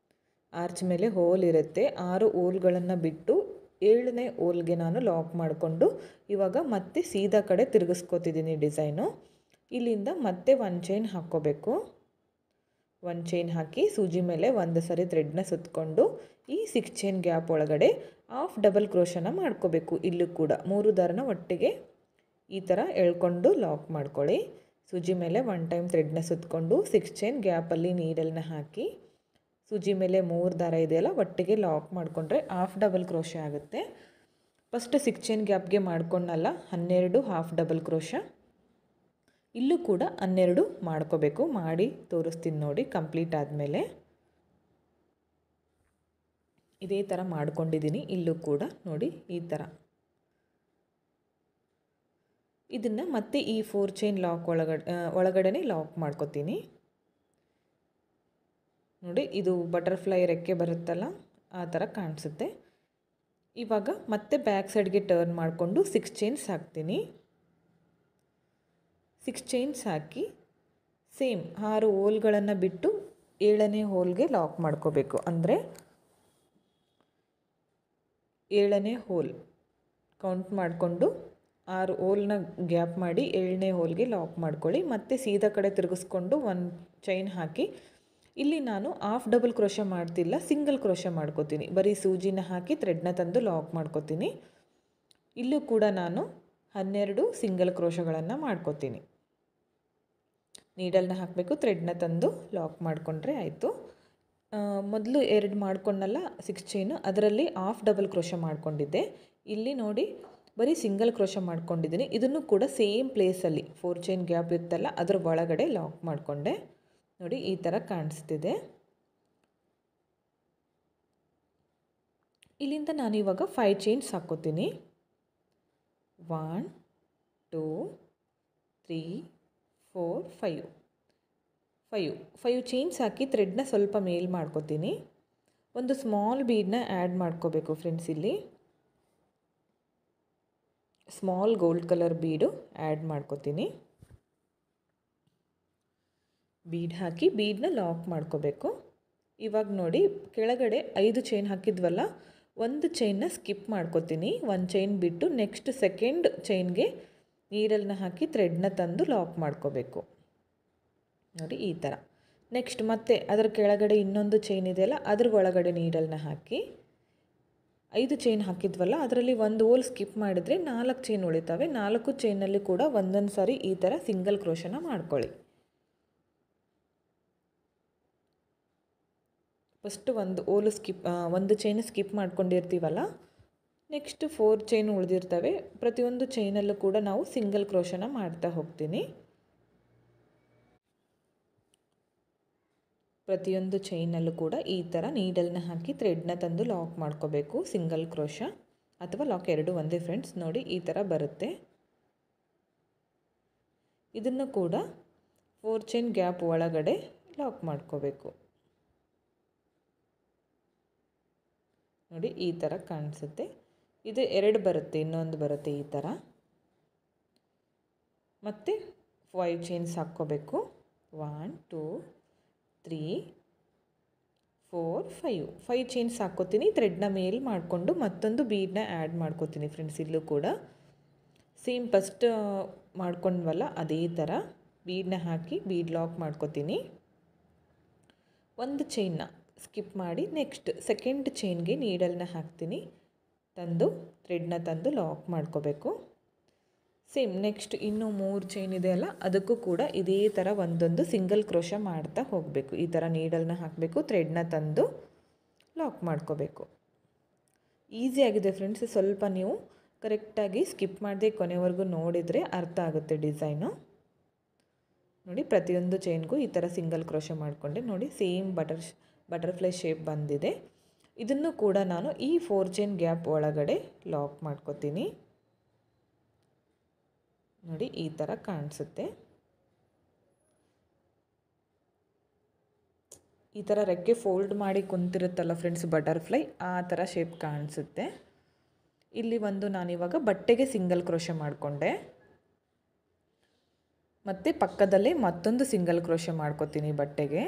ಆರ್ಚ್ ಮೇಲೆ ಹೋಲ್ ಇರುತ್ತೆ, 6 ಹೋಲ್ಗಳನ್ನು ಬಿಟ್ಟು 7ನೇ ಹೋಲ್ಗೆ ನಾನು ಲಾಕ್ ಮಾಡಿಕೊಂಡು ಇವಾಗ ಮತ್ತೆ ಸೀದಾ ಕಡೆ ತಿರುಗಿಸ್ಕೋತಿದ್ದೀನಿ ಡಿಸೈನು. ಇಲ್ಲಿಂದ ಮತ್ತೆ 1 ಚೈನ್ ಹಾಕ್ಕೋಬೇಕು. 1 ಚೈನ್ ಹಾಕಿ ಸೂಜಿ ಮೇಲೆ ಒಂದು ಸರಿ ಥ್ರೆಡ್ನ ಸುತ್ತಕೊಂಡು ಈ 6 ಚೈನ್ ಗ್ಯಾಪ್ ಒಳಗಡೆ ಹಾಫ್ ಡಬಲ್ ಕ್ರೋಶನ ಮಾಡ್ಕೋಬೇಕು. ಇಲ್ಲೂ ಕೂಡ 3 ದಾರನ ಒಟ್ಟಿಗೆ ಈ ಥರ ಎಳ್ಕೊಂಡು ಲಾಕ್ ಮಾಡ್ಕೊಳ್ಳಿ. ಸೂಜಿ ಮೇಲೆ 1 ಟೈಮ್ ಥ್ರೆಡ್ನ ಸುತ್ತಕೊಂಡು 6 ಚೈನ್ ಗ್ಯಾಪಲ್ಲಿ ನೀಡಲ್ನ ಹಾಕಿ ಸೂಜಿ ಮೇಲೆ 3 ದಾರ ಇದೆಯಲ್ಲ ಒಟ್ಟಿಗೆ ಲಾಕ್ ಮಾಡಿಕೊಂಡ್ರೆ ಹಾಫ್ ಡಬಲ್ ಕ್ರೋಶ ಆಗುತ್ತೆ. ಫಸ್ಟ್ 6 ಚೈನ್ ಗ್ಯಾಪ್ಗೆ ಮಾಡ್ಕೊಂಡಲ್ಲ 12 ಹಾಫ್ ಡಬಲ್ ಕ್ರೋಶ. ಇಲ್ಲೂ ಕೂಡ 12 ಮಾಡ್ಕೋಬೇಕು. ಮಾಡಿ ತೋರಿಸ್ತೀನಿ ನೋಡಿ ಕಂಪ್ಲೀಟ್ ಆದಮೇಲೆ. ಇದೇ ಥರ ಮಾಡ್ಕೊಂಡಿದ್ದೀನಿ. ಇಲ್ಲೂ ಕೂಡ ನೋಡಿ ಈ ಥರ. ಇದನ್ನು ಮತ್ತೆ ಈ 4 ಚೈನ್ ಲಾಕ್ ಒಳಗಡೆ ಲಾಕ್ ಮಾಡ್ಕೋತೀನಿ. ನೋಡಿ, ಇದು ಬಟರ್ಫ್ಲೈ ರೆಕ್ಕೆ ಬರುತ್ತಲ್ಲ, ಆ ಥರ ಕಾಣಿಸುತ್ತೆ. ಇವಾಗ ಮತ್ತೆ ಬ್ಯಾಕ್ ಸೈಡ್ಗೆ ಟರ್ನ್ ಮಾಡಿಕೊಂಡು 6 ಚೈನ್ಸ್ ಹಾಕ್ತೀನಿ. 6 ಚೈನ್ಸ್ ಹಾಕಿ ಸೇಮ್ 6 ಹೋಲ್ಗಳನ್ನು ಬಿಟ್ಟು 7ನೇ ಹೋಲ್ಗೆ ಲಾಕ್ ಮಾಡ್ಕೋಬೇಕು. ಅಂದರೆ 7ನೇ ಹೋಲ್ ಕೌಂಟ್ ಮಾಡಿಕೊಂಡು 6 ಹೋಲ್ನ ಗ್ಯಾಪ್ ಮಾಡಿ 7ನೇ ಹೋಲ್ಗೆ ಲಾಕ್ ಮಾಡ್ಕೊಳ್ಳಿ. ಮತ್ತು ಸೀದಾ ಕಡೆ ತಿರುಗಿಸ್ಕೊಂಡು 1 ಚೈನ್ ಹಾಕಿ ಇಲ್ಲಿ ನಾನು ಹಾಫ್ ಡಬಲ್ ಕ್ರೋಶ ಮಾಡ್ತಿಲ್ಲ, ಸಿಂಗಲ್ ಕ್ರೋಶ ಮಾಡ್ಕೋತೀನಿ. ಬರೀ ಸೂಜಿನ ಹಾಕಿ ಥ್ರೆಡ್ನ ತಂದು ಲಾಕ್ ಮಾಡ್ಕೋತೀನಿ. ಇಲ್ಲೂ ಕೂಡ ನಾನು 12 ಸಿಂಗಲ್ ಕ್ರೋಶಗಳನ್ನು ಮಾಡ್ಕೋತೀನಿ. ನೀಡಲ್ನ ಹಾಕಬೇಕು, ಥ್ರೆಡ್ನ ತಂದು ಲಾಕ್ ಮಾಡಿಕೊಂಡ್ರೆ ಆಯಿತು. ಮೊದಲು 2 ಮಾಡ್ಕೊಂಡಲ್ಲ 6 ಚೈನು, ಅದರಲ್ಲಿ ಹಾಫ್ ಡಬಲ್ ಕ್ರೋಶ ಮಾಡ್ಕೊಂಡಿದ್ದೆ. ಇಲ್ಲಿ ನೋಡಿ ಬರೀ ಸಿಂಗಲ್ ಕ್ರೋಶ ಮಾಡ್ಕೊಂಡಿದ್ದೀನಿ. ಇದನ್ನು ಕೂಡ ಸೇಮ್ ಪ್ಲೇಸಲ್ಲಿ 4 ಚೈನ್ ಗ್ಯಾಪ್ ಇತ್ತಲ್ಲ, ಅದರ ಒಳಗಡೆ ಲಾಕ್ ಮಾಡಿಕೊಂಡೆ. ನೋಡಿ ಈ ಥರ ಕಾಣಿಸ್ತಿದೆ. ಇಲ್ಲಿಂದ ನಾನು ಇವಾಗ 5 ಚೈನ್ಸ್ ಹಾಕ್ಕೋತೀನಿ. 1 2 3 4 5 ಚೈನ್ಸ್ ಹಾಕಿ ಥ್ರೆಡ್ನ ಸ್ವಲ್ಪ ಮೇಲ್ ಮಾಡ್ಕೋತೀನಿ. ಒಂದು ಸ್ಮಾಲ್ ಬೀಡನ್ನ ಆ್ಯಡ್ ಮಾಡ್ಕೋಬೇಕು ಫ್ರೆಂಡ್ಸ್. ಇಲ್ಲಿ ಸ್ಮಾಲ್ ಗೋಲ್ಡ್ ಕಲರ್ ಬೀಡು ಆ್ಯಡ್ ಮಾಡ್ಕೋತೀನಿ. ಬೀಡ್ ಹಾಕಿ ಬೀಡನ್ನ ಲಾಕ್ ಮಾಡ್ಕೋಬೇಕು. ಇವಾಗ ನೋಡಿ ಕೆಳಗಡೆ 5 ಚೈನ್ ಹಾಕಿದ್ವಲ್ಲ, ಒಂದು ಚೈನ್ನ ಸ್ಕಿಪ್ ಮಾಡ್ಕೋತೀನಿ. 1 ಚೈನ್ ಬಿಟ್ಟು ನೆಕ್ಸ್ಟ್ ಸೆಕೆಂಡ್ ಚೈನ್ಗೆ ನೀಡಲ್ನ ಹಾಕಿ ಥ್ರೆಡ್ನ ತಂದು ಲಾಕ್ ಮಾಡ್ಕೋಬೇಕು. ನೋಡಿ ಈ ಥರ. ನೆಕ್ಸ್ಟ್ ಮತ್ತೆ ಅದರ ಕೆಳಗಡೆ ಇನ್ನೊಂದು ಚೈನ್ ಇದೆಯಲ್ಲ, ಅದ್ರ ಒಳಗಡೆ ನೀಡಲ್ನ ಹಾಕಿ 5 ಚೈನ್ ಹಾಕಿದ್ವಲ್ಲ, ಅದರಲ್ಲಿ ಒಂದು ಹೋಲ್ ಸ್ಕಿಪ್ ಮಾಡಿದರೆ 4 ಚೈನ್ ಉಳಿತವೆ. 4 ಚೈನಲ್ಲಿ ಕೂಡ ಒಂದೊಂದು ಸಾರಿ ಈ ಥರ ಸಿಂಗಲ್ ಕ್ರೋಶನ ಮಾಡ್ಕೊಳ್ಳಿ. ಫಸ್ಟ್ ಒಂದು ಚೈನ್ ಸ್ಕಿಪ್ ಮಾಡ್ಕೊಂಡಿರ್ತೀವಲ್ಲ, ನೆಕ್ಸ್ಟ್ 4 ಚೈನ್ ಉಳಿದಿರ್ತವೆ. ಪ್ರತಿಯೊಂದು ಚೈನಲ್ಲೂ ಕೂಡ ನಾವು ಸಿಂಗಲ್ ಕ್ರೋಶನ ಮಾಡ್ತಾ ಹೋಗ್ತೀನಿ. ಪ್ರತಿಯೊಂದು ಚೈನಲ್ಲೂ ಕೂಡ ಈ ಥರ ನೀಡಲ್ನ ಹಾಕಿ ಥ್ರೆಡ್ನ ತಂದು ಲಾಕ್ ಮಾಡ್ಕೋಬೇಕು. ಸಿಂಗಲ್ ಕ್ರೋಶ ಅಥವಾ ಲಾಕ್ ಎರಡು ಒಂದೇ ಫ್ರೆಂಡ್ಸ್. ನೋಡಿ ಈ ಥರ ಬರುತ್ತೆ. ಇದನ್ನು ಕೂಡ 4 ಚೈನ್ ಗ್ಯಾಪ್ ಒಳಗಡೆ ಲಾಕ್ ಮಾಡ್ಕೋಬೇಕು. ನೋಡಿ ಈ ಥರ ಕಾಣಿಸುತ್ತೆ. ಇದು 2 ಬರುತ್ತೆ, ಇನ್ನೊಂದು ಬರುತ್ತೆ ಈ ಥರ. ಮತ್ತು 5 ಚೈನ್ಸ್ ಹಾಕ್ಕೋಬೇಕು. 1 2 3 4 5 ಚೈನ್ಸ್ ಹಾಕ್ಕೋತೀನಿ. ಥ್ರೆಡ್ನ ಮೇಲ್ ಮಾಡಿಕೊಂಡು ಮತ್ತೊಂದು ಬೀಡನ್ನ ಆ್ಯಡ್ ಮಾಡ್ಕೋತೀನಿ ಫ್ರೆಂಡ್ಸ್. ಇಲ್ಲೂ ಕೂಡ ಸೇಮ್ ಫಸ್ಟ್ ಮಾಡ್ಕೊಂಡ್ವಲ್ಲ ಅದೇ ಥರ ಬೀಡನ್ನ ಹಾಕಿ ಬೀಡ್ ಲಾಕ್ ಮಾಡ್ಕೊತೀನಿ. ಒಂದು ಚೈನ್ನ ಸ್ಕಿಪ್ ಮಾಡಿ ನೆಕ್ಸ್ಟ್ ಸೆಕೆಂಡ್ ಚೈನ್ಗೆ ನೀಡಲ್ನ ಹಾಕ್ತೀನಿ, ತಂದು ಥ್ರೆಡ್ನ ತಂದು ಲಾಕ್ ಮಾಡ್ಕೋಬೇಕು. ಸೇಮ್ ನೆಕ್ಸ್ಟ್ ಇನ್ನೂ 3 ಚೈನ್ ಇದೆ ಅಲ್ಲ, ಅದಕ್ಕೂ ಕೂಡ ಇದೇ ಥರ ಒಂದೊಂದು ಸಿಂಗಲ್ ಕ್ರೋಶ ಮಾಡ್ತಾ ಹೋಗಬೇಕು. ಈ ಥರ ನೀಡಲ್ನ ಹಾಕಬೇಕು, ಥ್ರೆಡ್ನ ತಂದು ಲಾಕ್ ಮಾಡ್ಕೋಬೇಕು. ಈಸಿಯಾಗಿದೆ ಫ್ರೆಂಡ್ಸ್. ಸ್ವಲ್ಪ ನೀವು ಕರೆಕ್ಟಾಗಿ ಸ್ಕಿಪ್ ಮಾಡದೆ ಕೊನೆವರೆಗೂ ನೋಡಿದರೆ ಅರ್ಥ ಆಗುತ್ತೆ ಡಿಸೈನು. ನೋಡಿ, ಪ್ರತಿಯೊಂದು ಚೈನ್ಗೂ ಈ ಥರ ಸಿಂಗಲ್ ಕ್ರೋಶ ಮಾಡಿಕೊಂಡೆ. ನೋಡಿ, ಸೇಮ್ ಬಟರ್ಫ್ಲೈ ಶೇಪ್ ಬಂದಿದೆ. ಇದನ್ನು ಕೂಡ ನಾನು ಈ 4 ಚೈನ್ ಗ್ಯಾಪ್ ಒಳಗಡೆ ಲಾಕ್ ಮಾಡ್ಕೋತೀನಿ. ನೋಡಿ, ಈ ಥರ ಕಾಣಿಸುತ್ತೆ. ಈ ಥರ ರೆಕ್ಕೆ ಫೋಲ್ಡ್ ಮಾಡಿ ಕುಂತಿರುತ್ತಲ್ಲ ಫ್ರೆಂಡ್ಸ್ ಬಟರ್ಫ್ಲೈ, ಆ ಥರ ಶೇಪ್ ಕಾಣಿಸುತ್ತೆ. ಇಲ್ಲಿ ಒಂದು ನಾನಿವಾಗ ಬಟ್ಟೆಗೆ ಸಿಂಗಲ್ ಕ್ರೋಶ ಮಾಡಿಕೊಂಡೆ, ಮತ್ತು ಪಕ್ಕದಲ್ಲೇ ಮತ್ತೊಂದು ಸಿಂಗಲ್ ಕ್ರೋಶ ಮಾಡ್ಕೋತೀನಿ. ಬಟ್ಟೆಗೆ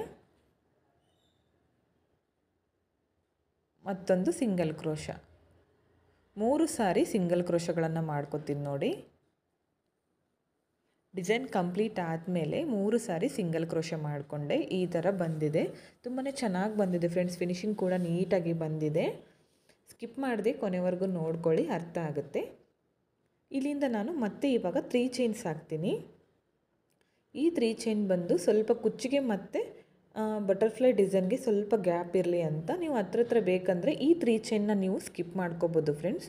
ಮತ್ತೊಂದು ಸಿಂಗಲ್ ಕ್ರೋಶ, 3 ಸಾರಿ ಸಿಂಗಲ್ ಕ್ರೋಶಗಳನ್ನು ಮಾಡ್ಕೋತೀನಿ. ನೋಡಿ, ಡಿಸೈನ್ ಕಂಪ್ಲೀಟ್ ಆದಮೇಲೆ 3 ಸಾರಿ ಸಿಂಗಲ್ ಕ್ರೋಶ ಮಾಡಿಕೊಂಡೆ. ಈ ಥರ ಬಂದಿದೆ. ತುಂಬಾ ಚೆನ್ನಾಗಿ ಬಂದಿದೆ ಫ್ರೆಂಡ್ಸ್. ಫಿನಿಶಿಂಗ್ ಕೂಡ ನೀಟಾಗಿ ಬಂದಿದೆ. ಸ್ಕಿಪ್ ಮಾಡದೆ ಕೊನೆವರೆಗೂ ನೋಡ್ಕೊಳ್ಳಿ, ಅರ್ಥ ಆಗುತ್ತೆ. ಇಲ್ಲಿಂದ ನಾನು ಮತ್ತೆ ಇವಾಗ 3 ಚೈನ್ಸ್ ಹಾಕ್ತೀನಿ. ಈ 3 ಚೈನ್ ಬಂದು ಸ್ವಲ್ಪ ಕುಚ್ಚಿಗೆ ಮತ್ತು ಬಟರ್ಫ್ಲೈ ಡಿಸೈನ್ಗೆ ಸ್ವಲ್ಪ ಗ್ಯಾಪ್ ಇರಲಿ ಅಂತ ನೀವು ಹತ್ರ ಬೇಕಂದರೆ ಈ 3 ಚೈನ್ನ ನೀವು ಸ್ಕಿಪ್ ಮಾಡ್ಕೋಬೋದು ಫ್ರೆಂಡ್ಸ್.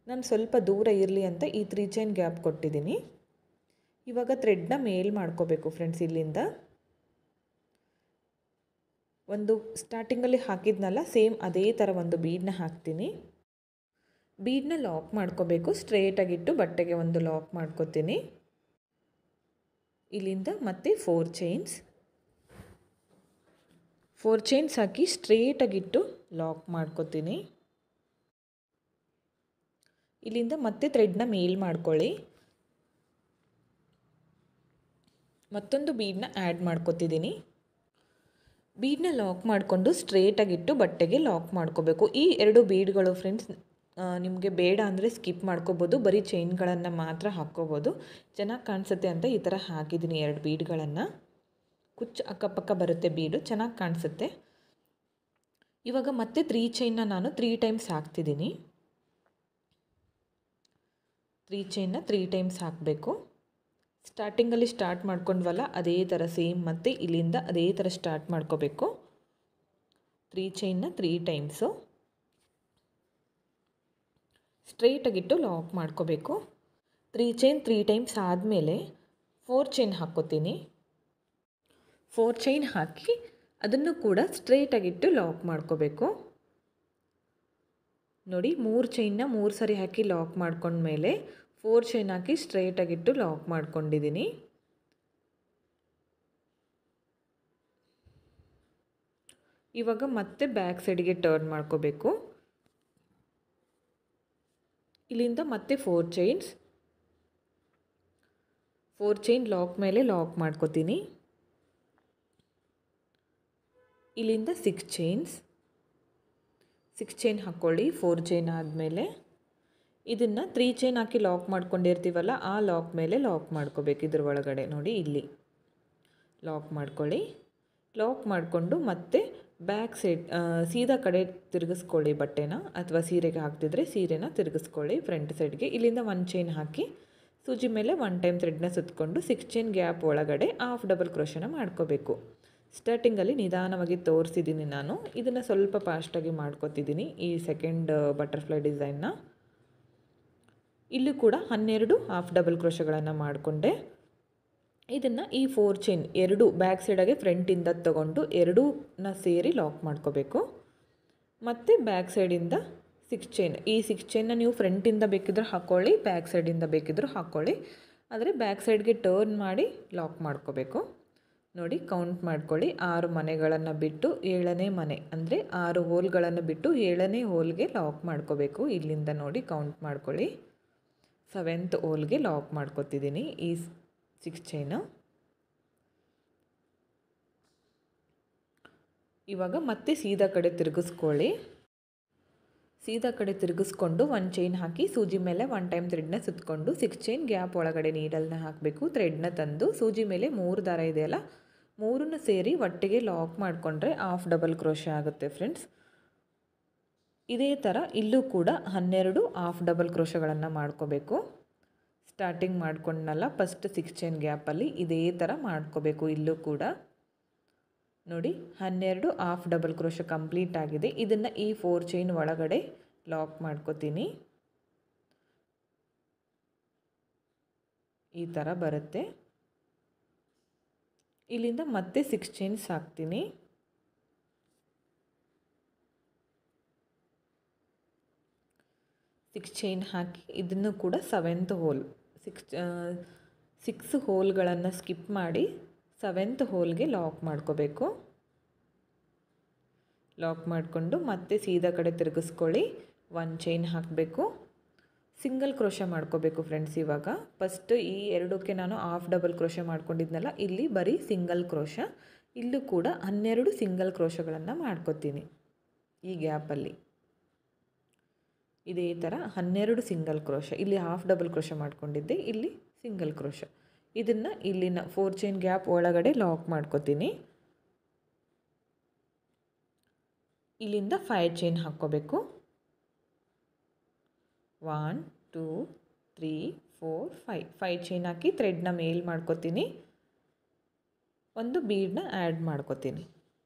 ನಾನು ಸ್ವಲ್ಪ ದೂರ ಇರಲಿ ಅಂತ ಈ 3 ಚೈನ್ ಗ್ಯಾಪ್ ಕೊಟ್ಟಿದ್ದೀನಿ. ಇವಾಗ ಥ್ರೆಡ್ನ ಮೇಲ್ ಮಾಡ್ಕೋಬೇಕು ಫ್ರೆಂಡ್ಸ್. ಇಲ್ಲಿಂದ ಒಂದು ಸ್ಟಾರ್ಟಿಂಗಲ್ಲಿ ಹಾಕಿದ್ನಲ್ಲ, ಸೇಮ್ ಅದೇ ಥರ ಒಂದು ಬೀಡನ್ನ ಹಾಕ್ತೀನಿ. ಬೀಡನ್ನ ಲಾಕ್ ಮಾಡ್ಕೋಬೇಕು. ಸ್ಟ್ರೇಟಾಗಿಟ್ಟು ಬಟ್ಟೆಗೆ ಒಂದು ಲಾಕ್ ಮಾಡ್ಕೋತೀನಿ. ಇಲ್ಲಿಂದ ಮತ್ತೆ 4 ಚೈನ್ಸ್ ಹಾಕಿ ಸ್ಟ್ರೇಟಾಗಿಟ್ಟು ಲಾಕ್ ಮಾಡ್ಕೋತೀನಿ. ಇಲ್ಲಿಂದ ಮತ್ತೆ ಥ್ರೆಡ್ನ ಮೇಲ್ ಮಾಡ್ಕೊಳ್ಳಿ. ಮತ್ತೊಂದು ಬೀಡನ್ನ ಆ್ಯಡ್ ಮಾಡ್ಕೋತಿದ್ದೀನಿ. ಬೀಡನ್ನ ಲಾಕ್ ಮಾಡಿಕೊಂಡು ಸ್ಟ್ರೇಟಾಗಿಟ್ಟು ಬಟ್ಟೆಗೆ ಲಾಕ್ ಮಾಡ್ಕೋಬೇಕು. ಈ 2 ಬೀಡ್ಗಳು ಫ್ರೆಂಡ್ಸ್ ನಿಮಗೆ ಬೇಡ ಅಂದರೆ ಸ್ಕಿಪ್ ಮಾಡ್ಕೋಬೋದು, ಬರೀ ಚೈನ್ಗಳನ್ನು ಮಾತ್ರ ಹಾಕ್ಕೋಬೋದು. ಚೆನ್ನಾಗಿ ಕಾಣಿಸುತ್ತೆ ಅಂತ ಈ ಥರ ಹಾಕಿದ್ದೀನಿ 2 ಬೀಡ್ಗಳನ್ನು. ಕುಚ್ಚು ಅಕ್ಕಪಕ್ಕ ಬರುತ್ತೆ ಬೀಡು, ಚೆನ್ನಾಗಿ ಕಾಣಿಸುತ್ತೆ. ಇವಾಗ ಮತ್ತೆ 3 ಚೈನ್ನ ನಾನು 3 ಟೈಮ್ಸ್ ಹಾಕ್ತಿದ್ದೀನಿ. 3 ಚೈನ್ನ 3 ಟೈಮ್ಸ್ ಹಾಕಬೇಕು. ಸ್ಟಾರ್ಟಿಂಗಲ್ಲಿ ಸ್ಟಾರ್ಟ್ ಮಾಡ್ಕೊಂಡ್ವಲ್ಲ ಅದೇ ಥರ ಸೇಮ್ ಮತ್ತು ಇಲ್ಲಿಂದ ಅದೇ ಥರ ಸ್ಟಾರ್ಟ್ ಮಾಡ್ಕೋಬೇಕು. 3 ಚೈನ್ನ 3 ಟೈಮ್ಸು ಸ್ಟ್ರೈಟಾಗಿಟ್ಟು ಲಾಕ್ ಮಾಡ್ಕೋಬೇಕು. 3 ಚೈನ್ 3 ಟೈಮ್ಸ್ ಆದಮೇಲೆ 4 ಚೈನ್ ಹಾಕ್ಕೋತೀನಿ. 4 ಚೈನ್ ಹಾಕಿ ಅದನ್ನು ಕೂಡ ಸ್ಟ್ರೈಟಾಗಿಟ್ಟು ಲಾಕ್ ಮಾಡ್ಕೋಬೇಕು. ನೋಡಿ, 3 ಚೈನ್ನ 3 ಸರಿ ಹಾಕಿ ಲಾಕ್ ಮಾಡ್ಕೊಂಡ್ಮೇಲೆ 4 ಚೈನ್ ಹಾಕಿ ಸ್ಟ್ರೈಟಾಗಿಟ್ಟು ಲಾಕ್ ಮಾಡ್ಕೊಂಡಿದ್ದೀನಿ. ಇವಾಗ ಮತ್ತೆ ಬ್ಯಾಕ್ ಸೈಡ್ಗೆ ಟರ್ನ್ ಮಾಡ್ಕೋಬೇಕು. ಇಲ್ಲಿಂದ ಮತ್ತೆ 4 ಚೈನ್ ಲಾಕ್ ಮೇಲೆ ಲಾಕ್ ಮಾಡ್ಕೋತೀನಿ. ಇಲ್ಲಿಂದ 6 ಚೈನ್ ಹಾಕ್ಕೊಳ್ಳಿ. 4 ಚೈನ್ ಆದಮೇಲೆ ಇದನ್ನು 3 ಚೈನ್ ಹಾಕಿ ಲಾಕ್ ಮಾಡ್ಕೊಂಡಿರ್ತೀವಲ್ಲ, ಆ ಲಾಕ್ ಮೇಲೆ ಲಾಕ್ ಮಾಡ್ಕೋಬೇಕು. ಇದ್ರ ಒಳಗಡೆ ನೋಡಿ, ಇಲ್ಲಿ ಲಾಕ್ ಮಾಡ್ಕೊಳ್ಳಿ. ಲಾಕ್ ಮಾಡಿಕೊಂಡು ಮತ್ತೆ ಬ್ಯಾಕ್ ಸೈಡ್ ಸೀದಾ ಕಡೆ ತಿರುಗಿಸ್ಕೊಳ್ಳಿ ಬಟ್ಟೆನ, ಅಥವಾ ಸೀರೆಗೆ ಹಾಕ್ತಿದ್ರೆ ಸೀರೆನ ತಿರುಗಿಸ್ಕೊಳ್ಳಿ ಫ್ರಂಟ್ ಸೈಡ್ಗೆ. ಇಲ್ಲಿಂದ 1 ಚೈನ್ ಹಾಕಿ ಸೂಜಿ ಮೇಲೆ 1 ಟೈಮ್ ಥ್ರೆಡ್ನ ಸುತ್ತಕೊಂಡು 6 ಚೈನ್ ಗ್ಯಾಪ್ ಒಳಗಡೆ ಹಾಫ್ ಡಬಲ್ ಕ್ರೋಶನ ಮಾಡ್ಕೋಬೇಕು. ಸ್ಟಾರ್ಟಿಂಗಲ್ಲಿ ನಿಧಾನವಾಗಿ ತೋರಿಸಿದ್ದೀನಿ ನಾನು. ಇದನ್ನು ಸ್ವಲ್ಪ ಫಾಸ್ಟಾಗಿ ಮಾಡ್ಕೋತಿದ್ದೀನಿ ಈ ಸೆಕೆಂಡ್ ಬಟರ್ಫ್ಲೈ ಡಿಸೈನ್ನ. ಇಲ್ಲೂ ಕೂಡ 12 ಹಾಫ್ ಡಬಲ್ ಕ್ರೋಶಗಳನ್ನು ಮಾಡಿಕೊಂಡೆ. ಇದನ್ನು ಈ 4 ಚೈನ್ 2 ಬ್ಯಾಕ್ ಸೈಡಾಗೆ ಫ್ರಂಟಿಂದ ತೊಗೊಂಡು 2ನ ಸೇರಿ ಲಾಕ್ ಮಾಡ್ಕೋಬೇಕು. ಮತ್ತು ಬ್ಯಾಕ್ ಸೈಡಿಂದ 6 ಚೈನ್, ಈ 6 ಚೈನ್ನ ನೀವು ಫ್ರಂಟಿಂದ ಬೇಕಿದ್ರೂ ಹಾಕ್ಕೊಳ್ಳಿ, ಬ್ಯಾಕ್ ಸೈಡಿಂದ ಬೇಕಿದ್ರೂ ಹಾಕ್ಕೊಳ್ಳಿ. ಆದರೆ ಬ್ಯಾಕ್ ಸೈಡ್ಗೆ ಟರ್ನ್ ಮಾಡಿ ಲಾಕ್ ಮಾಡ್ಕೋಬೇಕು. ನೋಡಿ, ಕೌಂಟ್ ಮಾಡ್ಕೊಳ್ಳಿ. 6 ಮನೆಗಳನ್ನು ಬಿಟ್ಟು 7ನೇ ಮನೆ ಅಂದರೆ 6 ಹೋಲ್ಗಳನ್ನು ಬಿಟ್ಟು 7ನೇ ಹೋಲ್ಗೆ ಲಾಕ್ ಮಾಡ್ಕೋಬೇಕು. ಇಲ್ಲಿಂದ ನೋಡಿ ಕೌಂಟ್ ಮಾಡ್ಕೊಳ್ಳಿ. 7th ಹೋಲ್ಗೆ ಲಾಕ್ ಮಾಡ್ಕೋತಿದ್ದೀನಿ ಈ 6 ಚೈನು. ಇವಾಗ ಮತ್ತೆ ಸೀದಾ ಕಡೆ ತಿರುಗಿಸ್ಕೊಳ್ಳಿ. ಸೀದಾ ಕಡೆ ತಿರುಗಿಸ್ಕೊಂಡು ಒಂದು ಚೈನ್ ಹಾಕಿ ಸೂಜಿ ಮೇಲೆ 1 ಟೈಮ್ ಥ್ರೆಡ್ನ ಸುತ್ತಕೊಂಡು 6 ಚೈನ್ ಗ್ಯಾಪ್ ಒಳಗಡೆ ನೀಡಲ್ನ ಹಾಕಬೇಕು. ಥ್ರೆಡ್ನ ತಂದು ಸೂಜಿ ಮೇಲೆ 3 ದಾರ ಇದೆಯಲ್ಲ, 3ನ್ನು ಸೇರಿ ಒಟ್ಟಿಗೆ ಲಾಕ್ ಮಾಡಿಕೊಂಡ್ರೆ ಹಾಫ್ ಡಬಲ್ ಕ್ರೋಶೆ ಆಗುತ್ತೆ ಫ್ರೆಂಡ್ಸ್. ಇದೇ ಥರ ಇಲ್ಲೂ ಕೂಡ 12 ಹಾಫ್ ಡಬಲ್ ಕ್ರೋಶೆಗಳನ್ನು ಮಾಡ್ಕೋಬೇಕು. ಸ್ಟಾರ್ಟಿಂಗ್ ಮಾಡ್ಕೊಂಡನಲ್ಲ ಫಸ್ಟ್ 6 ಚೈನ್ ಗ್ಯಾಪಲ್ಲಿ ಇದೇ ಥರ ಮಾಡ್ಕೋಬೇಕು. ಇಲ್ಲೂ ಕೂಡ ನೋಡಿ 12 ಹಾಫ್ ಡಬಲ್ ಕ್ರೋಶೆ ಕಂಪ್ಲೀಟ್ ಆಗಿದೆ. ಇದನ್ನು ಈ 4 ಚೈನ್ ಒಳಗಡೆ ಲಾಕ್ ಮಾಡ್ಕೋತೀನಿ. ಈ ಥರ ಬರುತ್ತೆ. ಇಲ್ಲಿಂದ ಮತ್ತೆ 6 ಚೈನ್ಸ್ ಹಾಕ್ತೀನಿ. ಸಿಕ್ಸ್ ಚೈನ್ ಹಾಕಿ ಇದನ್ನು ಕೂಡ 7th ಹೋಲ್ 6 ಹೋಲ್ಗಳನ್ನು ಸ್ಕಿಪ್ ಮಾಡಿ 7th ಹೋಲ್ಗೆ ಲಾಕ್ ಮಾಡ್ಕೋಬೇಕು. ಲಾಕ್ ಮಾಡಿಕೊಂಡು ಮತ್ತೆ ಸೀದಾ ಕಡೆ ತಿರುಗಿಸ್ಕೊಳ್ಳಿ. 1 ಚೈನ್ ಹಾಕಬೇಕು. ಸಿಂಗಲ್ ಕ್ರೋಶೆ ಮಾಡ್ಕೋಬೇಕು ಫ್ರೆಂಡ್ಸ್. ಇವಾಗ ಫಸ್ಟ್ ಈ ಎರಡಕ್ಕೆ ನಾನು ಹಾಫ್ ಡಬಲ್ ಕ್ರೋಶೆ ಮಾಡ್ಕೊಂಡಿದ್ನಲ್ಲ, ಇಲ್ಲಿ ಬರೀ ಸಿಂಗಲ್ ಕ್ರೋಶ. ಇಲ್ಲೂ ಕೂಡ 12 ಸಿಂಗಲ್ ಕ್ರೋಶಗಳನ್ನು ಮಾಡ್ಕೋತೀನಿ. ಈ ಗ್ಯಾಪಲ್ಲಿ ಇದೇ ಥರ 12 ಸಿಂಗಲ್ ಕ್ರೋಶ. ಇಲ್ಲಿ ಹಾಫ್ ಡಬಲ್ ಕ್ರೋಶ ಮಾಡ್ಕೊಂಡಿದ್ದೆ, ಇಲ್ಲಿ ಸಿಂಗಲ್ ಕ್ರೋಶ. ಇದನ್ನು ಇಲ್ಲಿನ 4 ಚೈನ್ ಗ್ಯಾಪ್ ಒಳಗಡೆ ಲಾಕ್ ಮಾಡ್ಕೋತೀನಿ. ಇಲ್ಲಿಂದ 5 ಚೈನ್ ಹಾಕ್ಕೋಬೇಕು. 1 2 3 4 5 ಚೈನ್ ಹಾಕಿ ಥ್ರೆಡ್ನ ಮೇಲ್ ಮಾಡ್ಕೋತೀನಿ. ಒಂದು ಬೀಡನ್ನ ಆ್ಯಡ್ ಮಾಡ್ಕೋತೀನಿ.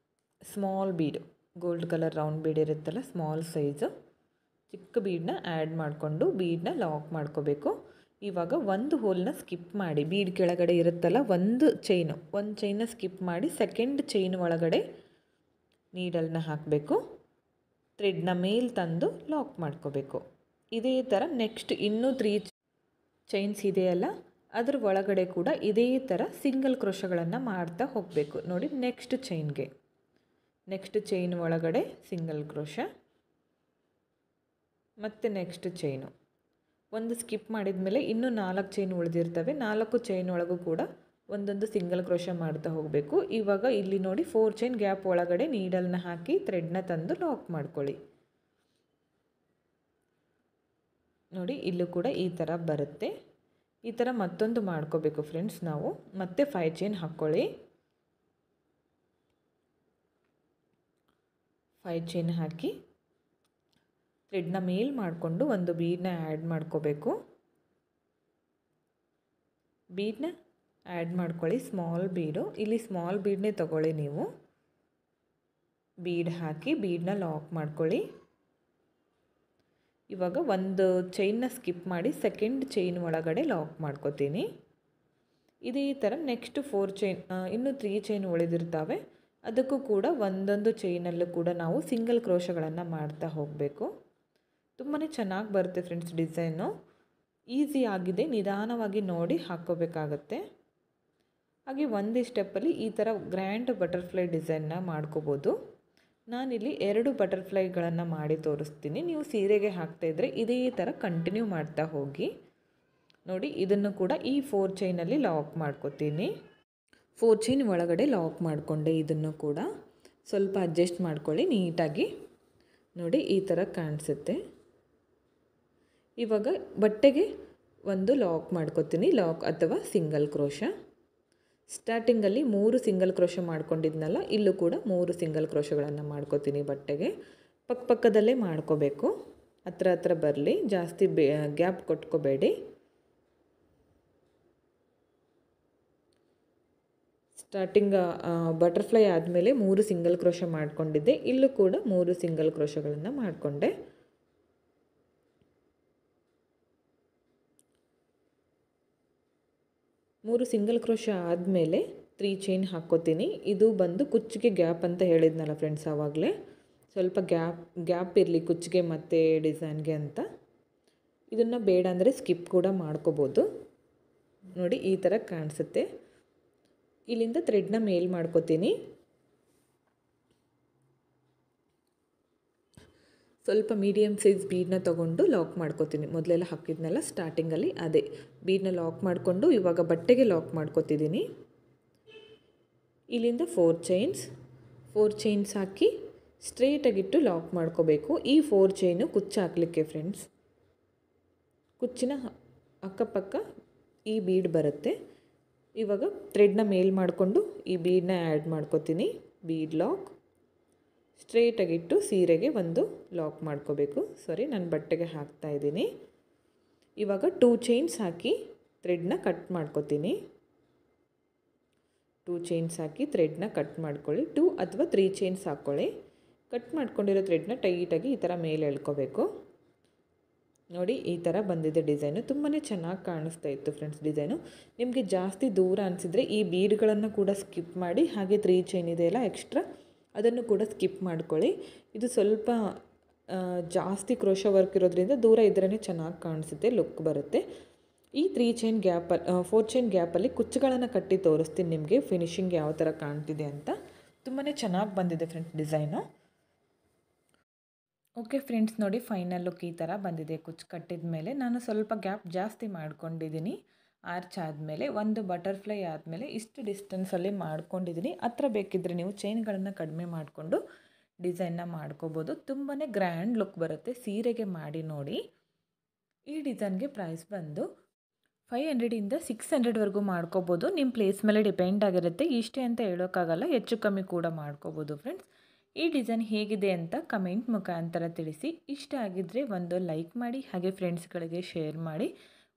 Small bead, gold colour round bead ಇರುತ್ತಲ್ಲ, ಸ್ಮಾಲ್ ಸೈಜು ಚಿಕ್ಕ ಬೀಡನ್ನ ಆ್ಯಡ್ ಮಾಡಿಕೊಂಡು ಬೀಡನ್ನ ಲಾಕ್ ಮಾಡ್ಕೋಬೇಕು. ಇವಾಗ ಒಂದು ಹೋಲ್ನ ಸ್ಕಿಪ್ ಮಾಡಿ, ಬೀಡ್ ಕೆಳಗಡೆ ಇರುತ್ತಲ್ಲ ಒಂದು ಚೈನ್ನ ಸ್ಕಿಪ್ ಮಾಡಿ ಸೆಕೆಂಡ್ ಚೈನ್ ಒಳಗಡೆ ನೀಡಲ್ನ ಹಾಕಬೇಕು. ಥ್ರೆಡ್ನ ಮೇಲ್ ತಂದು ಲಾಕ್ ಮಾಡ್ಕೋಬೇಕು. ಇದೇ ಥರ ನೆಕ್ಸ್ಟ್ ಇನ್ನೂ 3 ಚೈನ್ಸ್ ಇದೆಯಲ್ಲ, ಅದ್ರ ಒಳಗಡೆ ಕೂಡ ಇದೇ ಥರ ಸಿಂಗಲ್ ಕ್ರೋಶಗಳನ್ನು ಮಾಡ್ತಾ ಹೋಗಬೇಕು. ನೋಡಿ ನೆಕ್ಸ್ಟ್ ಚೈನ್ ಒಳಗಡೆ ಸಿಂಗಲ್ ಕ್ರೋಶ, ಮತ್ತು ನೆಕ್ಸ್ಟ್ ಚೈನು ಒಂದು ಸ್ಕಿಪ್ ಮಾಡಿದ ಮೇಲೆ ಇನ್ನೂ 4 ಚೈನ್ ಉಳಿದಿರ್ತವೆ. 4 ಚೈನ್ ಒಳಗೂ ಕೂಡ ಒಂದೊಂದು ಸಿಂಗಲ್ ಕ್ರೋಶ ಮಾಡ್ತಾ ಹೋಗಬೇಕು. ಇವಾಗ ಇಲ್ಲಿ ನೋಡಿ 4 ಚೈನ್ ಗ್ಯಾಪ್ ಒಳಗಡೆ ನೀಡಲ್ನ ಹಾಕಿ ಥ್ರೆಡ್ನ ತಂದು ಲಾಕ್ ಮಾಡ್ಕೊಳ್ಳಿ. ನೋಡಿ ಇಲ್ಲೂ ಕೂಡ ಈ ಥರ ಬರುತ್ತೆ. ಈ ಥರ ಮತ್ತೊಂದು ಮಾಡ್ಕೋಬೇಕು ಫ್ರೆಂಡ್ಸ್. ನಾವು ಮತ್ತೆ 5 ಚೈನ್ ಹಾಕ್ಕೊಳ್ಳಿ. 5 ಚೈನ್ ಹಾಕಿ ಥ್ರೆಡ್ನ ಮೇಲ್ ಮಾಡಿಕೊಂಡು ಒಂದು ಬೀಡನ್ನ ಆ್ಯಡ್ ಮಾಡ್ಕೋಬೇಕು. ಬೀಡನ್ನ ಆ್ಯಡ್ ಮಾಡ್ಕೊಳ್ಳಿ, ಸ್ಮಾಲ್ ಬೀಡು. ಇಲ್ಲಿ ಸ್ಮಾಲ್ ಬೀಡನ್ನೇ ತಗೊಳ್ಳಿ ನೀವು. ಬೀಡ್ ಹಾಕಿ ಬೀಡನ್ನ ಲಾಕ್ ಮಾಡ್ಕೊಳ್ಳಿ. ಇವಾಗ ಒಂದು ಚೈನ್ನ ಸ್ಕಿಪ್ ಮಾಡಿ ಸೆಕೆಂಡ್ ಚೈನ್ ಒಳಗಡೆ ಲಾಕ್ ಮಾಡ್ಕೋತೀನಿ. ಇದೇ ಥರ ನೆಕ್ಸ್ಟ್ 4 ಚೈನ್, ಇನ್ನೂ 3 ಚೈನ್ ಉಳಿದಿರ್ತವೆ. ಅದಕ್ಕೂ ಕೂಡ ಒಂದೊಂದು ಚೈನಲ್ಲೂ ಕೂಡ ನಾವು ಸಿಂಗಲ್ ಕ್ರೋಶಗಳನ್ನು ಮಾಡ್ತಾ ಹೋಗಬೇಕು. ತುಂಬಾ ಚೆನ್ನಾಗಿ ಬರುತ್ತೆ ಫ್ರೆಂಡ್ಸ್. ಡಿಸೈನು ಈಸಿ ಆಗಿದೆ, ನಿಧಾನವಾಗಿ ನೋಡಿ ಹಾಕ್ಕೋಬೇಕಾಗತ್ತೆ. ಹಾಗೆ ಒಂದೇ ಸ್ಟೆಪ್ಪಲ್ಲಿ ಈ ಥರ ಗ್ರ್ಯಾಂಡ್ ಬಟರ್ಫ್ಲೈ ಡಿಸೈನ್ನ ಮಾಡ್ಕೋಬೋದು. ನಾನಿಲ್ಲಿ 2 ಬಟರ್ಫ್ಲೈಗಳನ್ನು ಮಾಡಿ ತೋರಿಸ್ತೀನಿ. ನೀವು ಸೀರೆಗೆ ಹಾಕ್ತಾಯಿದ್ರೆ ಇದೇ ಥರ ಕಂಟಿನ್ಯೂ ಮಾಡ್ತಾ ಹೋಗಿ. ನೋಡಿ ಇದನ್ನು ಕೂಡ ಈ 4 ಚೈನಲ್ಲಿ ಲಾಕ್ ಮಾಡ್ಕೋತೀನಿ. 4 ಚೈನ್ ಒಳಗಡೆ ಲಾಕ್ ಮಾಡಿಕೊಂಡೆ. ಇದನ್ನು ಕೂಡ ಸ್ವಲ್ಪ ಅಡ್ಜಸ್ಟ್ ಮಾಡ್ಕೊಳ್ಳಿ ನೀಟಾಗಿ. ನೋಡಿ ಈ ಥರ ಕಾಣಿಸುತ್ತೆ. ಇವಾಗ ಬಟ್ಟೆಗೆ ಒಂದು ಲಾಕ್ ಮಾಡ್ಕೋತೀನಿ, ಲಾಕ್ ಅಥವಾ ಸಿಂಗಲ್ ಕ್ರೋಶ. ಸ್ಟಾರ್ಟಿಂಗಲ್ಲಿ 3 ಸಿಂಗಲ್ ಕ್ರೋಶ ಮಾಡ್ಕೊಂಡಿದ್ನಲ್ಲ, ಇಲ್ಲೂ ಕೂಡ 3 ಸಿಂಗಲ್ ಕ್ರೋಶಗಳನ್ನು ಮಾಡ್ಕೋತೀನಿ. ಬಟ್ಟೆಗೆ ಪಕ್ಕದಲ್ಲೇ ಮಾಡ್ಕೋಬೇಕು, ಹತ್ರ ಬರಲಿ, ಜಾಸ್ತಿ ಗ್ಯಾಪ್ ಕೊಟ್ಕೋಬೇಡಿ. ಸ್ಟಾರ್ಟಿಂಗ್ ಬಟರ್ಫ್ಲೈ ಆದಮೇಲೆ 3 ಸಿಂಗಲ್ ಕ್ರೋಶ ಮಾಡ್ಕೊಂಡಿದ್ದೆ. ಇಲ್ಲೂ ಕೂಡ 3 ಸಿಂಗಲ್ ಕ್ರೋಶಗಳನ್ನು ಮಾಡಿಕೊಂಡೆ. ಮೂರು ಸಿಂಗಲ್ ಕ್ರೋಶ ಆದಮೇಲೆ 3 ಚೈನ್ ಹಾಕ್ಕೋತೀನಿ. ಇದು ಬಂದು ಕುಚ್ಚಿಗೆ ಗ್ಯಾಪ್ ಅಂತ ಹೇಳಿದ್ನಲ್ಲ ಫ್ರೆಂಡ್ಸ್ ಆವಾಗಲೇ, ಸ್ವಲ್ಪ ಗ್ಯಾಪ್ ಇರಲಿ ಕುಚ್ಚಿಗೆ ಮತ್ತು ಡಿಸೈನ್ಗೆ ಅಂತ. ಇದನ್ನು ಬೇಡ ಅಂದರೆ ಸ್ಕಿಪ್ ಕೂಡ ಮಾಡ್ಕೋಬೋದು. ನೋಡಿ ಈ ಥರ ಕಾಣಿಸುತ್ತೆ. ಇಲ್ಲಿಂದ ಥ್ರೆಡ್ನ ಮೇಲ್ ಮಾಡ್ಕೋತೀನಿ. ಸ್ವಲ್ಪ ಮೀಡಿಯಮ್ ಸೈಜ್ ಬೀಡನ್ನ ತೊಗೊಂಡು ಲಾಕ್ ಮಾಡ್ಕೋತೀನಿ. ಮೊದಲೆಲ್ಲ ಹಾಕಿದ್ನಲ್ಲ ಸ್ಟಾರ್ಟಿಂಗಲ್ಲಿ, ಅದೇ ಬೀಡನ್ನ ಲಾಕ್ ಮಾಡಿಕೊಂಡು ಇವಾಗ ಬಟ್ಟೆಗೆ ಲಾಕ್ ಮಾಡ್ಕೋತಿದ್ದೀನಿ. ಇಲ್ಲಿಂದ 4 ಚೈನ್ಸ್ ಹಾಕಿ ಸ್ಟ್ರೇಟಾಗಿಟ್ಟು ಲಾಕ್ ಮಾಡ್ಕೋಬೇಕು. ಈ 4 ಚೈನು ಕುಚ್ಚು ಹಾಕಲಿಕ್ಕೆ ಫ್ರೆಂಡ್ಸ್. ಕುಚ್ಚಿನ ಅಕ್ಕಪಕ್ಕ ಈ ಬೀಡ್ ಬರುತ್ತೆ. ಇವಾಗ ಥ್ರೆಡ್ನ ಮೇಲ್ ಮಾಡಿಕೊಂಡು ಈ ಬೀಡನ್ನ ಆ್ಯಡ್ ಮಾಡ್ಕೋತೀನಿ. ಬೀಡ್ ಲಾಕ್ ಸ್ಟ್ರೇಟಾಗಿಟ್ಟು ಸೀರೆಗೆ ಒಂದು ಲಾಕ್ ಮಾಡ್ಕೋಬೇಕು. ಸಾರಿ, ನಾನು ಬಟ್ಟೆಗೆ ಹಾಕ್ತಾ ಇದ್ದೀನಿ. ಇವಾಗ 2 ಚೈನ್ಸ್ ಹಾಕಿ ಥ್ರೆಡ್ನ ಕಟ್ ಮಾಡ್ಕೋತೀನಿ. 2 ಚೈನ್ಸ್ ಹಾಕಿ ಥ್ರೆಡ್ನ ಕಟ್ ಮಾಡ್ಕೊಳ್ಳಿ. 2 ಅಥವಾ 3 ಚೈನ್ಸ್ ಹಾಕ್ಕೊಳ್ಳಿ. ಕಟ್ ಮಾಡ್ಕೊಂಡಿರೋ ಥ್ರೆಡ್ನ ಟೈಟಾಗಿ ಈ ಥರ ಮೇಲೆ ಎಳ್ಕೋಬೇಕು. ನೋಡಿ, ಈ ಥರ ಬಂದಿದೆ ಡಿಸೈನು. ತುಂಬಾ ಚೆನ್ನಾಗಿ ಕಾಣಿಸ್ತಾ ಇತ್ತು ಫ್ರೆಂಡ್ಸ್ ಡಿಸೈನು. ನಿಮಗೆ ಜಾಸ್ತಿ ದೂರ ಅನಿಸಿದರೆ ಈ ಬೀಡ್ಗಳನ್ನು ಕೂಡ ಸ್ಕಿಪ್ ಮಾಡಿ, ಹಾಗೆ 3 ಚೈನ್ ಇದೆಯಲ್ಲ ಎಕ್ಸ್ಟ್ರಾ, ಅದನ್ನು ಕೂಡ ಸ್ಕಿಪ್ ಮಾಡ್ಕೊಳ್ಳಿ. ಇದು ಸ್ವಲ್ಪ ಜಾಸ್ತಿ ಕ್ರೋಶೋ ವರ್ಕ್ ಇರೋದ್ರಿಂದ ದೂರ ಇದ್ರೇ ಚೆನ್ನಾಗಿ ಕಾಣಿಸುತ್ತೆ, ಲುಕ್ ಬರುತ್ತೆ. ಈ 3 ಚೈನ್ ಗ್ಯಾಪಲ್ಲಿ 4 ಚೈನ್ ಗ್ಯಾಪಲ್ಲಿ ಕುಚ್ಚುಗಳನ್ನು ಕಟ್ಟಿ ತೋರಿಸ್ತೀನಿ ನಿಮಗೆ ಫಿನಿಶಿಂಗ್ ಯಾವ ಥರ ಕಾಣ್ತಿದೆ ಅಂತ. ತುಂಬಾ ಚೆನ್ನಾಗಿ ಬಂದಿದೆ ಫ್ರೆಂಡ್ಸ್ ಡಿಸೈನು. ಓಕೆ ಫ್ರೆಂಡ್ಸ್, ನೋಡಿ ಫೈನಲ್ ಲುಕ್ ಈ ಥರ ಬಂದಿದೆ. ಕುಚ್ಚು ಕಟ್ಟಿದ ಮೇಲೆ ನಾನು ಸ್ವಲ್ಪ ಗ್ಯಾಪ್ ಜಾಸ್ತಿ ಮಾಡ್ಕೊಂಡಿದ್ದೀನಿ. ಆರ್ಚ್ ಆದಮೇಲೆ ಒಂದು ಬಟರ್ಫ್ಲೈ ಆದಮೇಲೆ ಇಷ್ಟು ಡಿಸ್ಟೆನ್ಸಲ್ಲಿ ಮಾಡ್ಕೊಂಡಿದ್ದೀನಿ. ಹತ್ರ ಬೇಕಿದ್ದರೆ ನೀವು ಚೈನ್ಗಳನ್ನು ಕಡಿಮೆ ಮಾಡಿಕೊಂಡು ಡಿಸೈನ್ನ ಮಾಡ್ಕೋಬೋದು. ತುಂಬಾ ಗ್ರ್ಯಾಂಡ್ ಲುಕ್ ಬರುತ್ತೆ. ಸೀರೆಗೆ ಮಾಡಿ ನೋಡಿ. ಈ ಡಿಸೈನ್ಗೆ ಪ್ರೈಸ್ ಬಂದು 500ಇಂದ 600ವರೆಗೂ ಮಾಡ್ಕೋಬೋದು. ನಿಮ್ಮ ಪ್ಲೇಸ್ ಮೇಲೆ ಡಿಪೆಂಡ್ ಆಗಿರುತ್ತೆ. ಇಷ್ಟೇ ಅಂತ ಹೇಳೋಕ್ಕಾಗಲ್ಲ, ಹೆಚ್ಚು ಕಮ್ಮಿ ಕೂಡ ಮಾಡ್ಕೋಬೋದು ಫ್ರೆಂಡ್ಸ್. ಈ ಡಿಸೈನ್ ಹೇಗಿದೆ ಅಂತ ಕಮೆಂಟ್ ಮುಖಾಂತರ ತಿಳಿಸಿ. ಇಷ್ಟ ಆಗಿದ್ದರೆ ಒಂದು ಲೈಕ್ ಮಾಡಿ, ಹಾಗೆ ಫ್ರೆಂಡ್ಸ್ಗಳಿಗೆ ಶೇರ್ ಮಾಡಿ.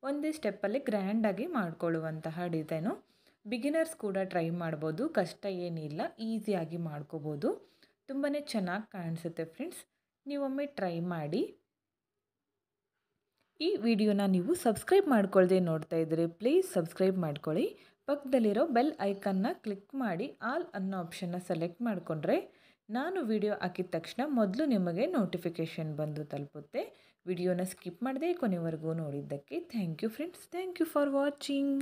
ಒಂದೇ ಸ್ಟೆಪ್ಪಲ್ಲಿ ಗ್ರ್ಯಾಂಡಾಗಿ ಮಾಡ್ಕೊಳ್ಳುವಂತಹ ಡಿಸೈನು. ಬಿಗಿನರ್ಸ್ ಕೂಡ ಟ್ರೈ ಮಾಡ್ಬೋದು, ಕಷ್ಟ ಏನಿಲ್ಲ, ಈಸಿಯಾಗಿ ಮಾಡ್ಕೋಬೋದು. ತುಂಬಾ ಚೆನ್ನಾಗಿ ಕಾಣಿಸುತ್ತೆ ಫ್ರೆಂಡ್ಸ್. ನೀವೊಮ್ಮೆ ಟ್ರೈ ಮಾಡಿ. ಈ ವಿಡಿಯೋನ ನೀವು ಸಬ್ಸ್ಕ್ರೈಬ್ ಮಾಡ್ಕೊಳ್ಳದೆ ನೋಡ್ತಾ ಇದ್ದರೆ ಪ್ಲೀಸ್ ಸಬ್ಸ್ಕ್ರೈಬ್ ಮಾಡ್ಕೊಳ್ಳಿ. ಪಕ್ಕದಲ್ಲಿರೋ ಬೆಲ್ ಐಕನ್ನ ಕ್ಲಿಕ್ ಮಾಡಿ ಆಲ್ ಅನ್ನೋ ಆಪ್ಷನ್ನ ಸೆಲೆಕ್ಟ್ ಮಾಡಿಕೊಂಡ್ರೆ ನಾನು ವಿಡಿಯೋ ಹಾಕಿದ ತಕ್ಷಣ ಮೊದಲು ನಿಮಗೆ ನೋಟಿಫಿಕೇಷನ್ ಬಂದು ತಲುಪುತ್ತೆ. ವಿಡಿಯೋನ ಸ್ಕಿಪ್ ಮಾಡದೆ ಕೊನೆವರೆಗೂ ನೋಡಿದ್ದಕ್ಕೆ thank you friends. Thank you for watching.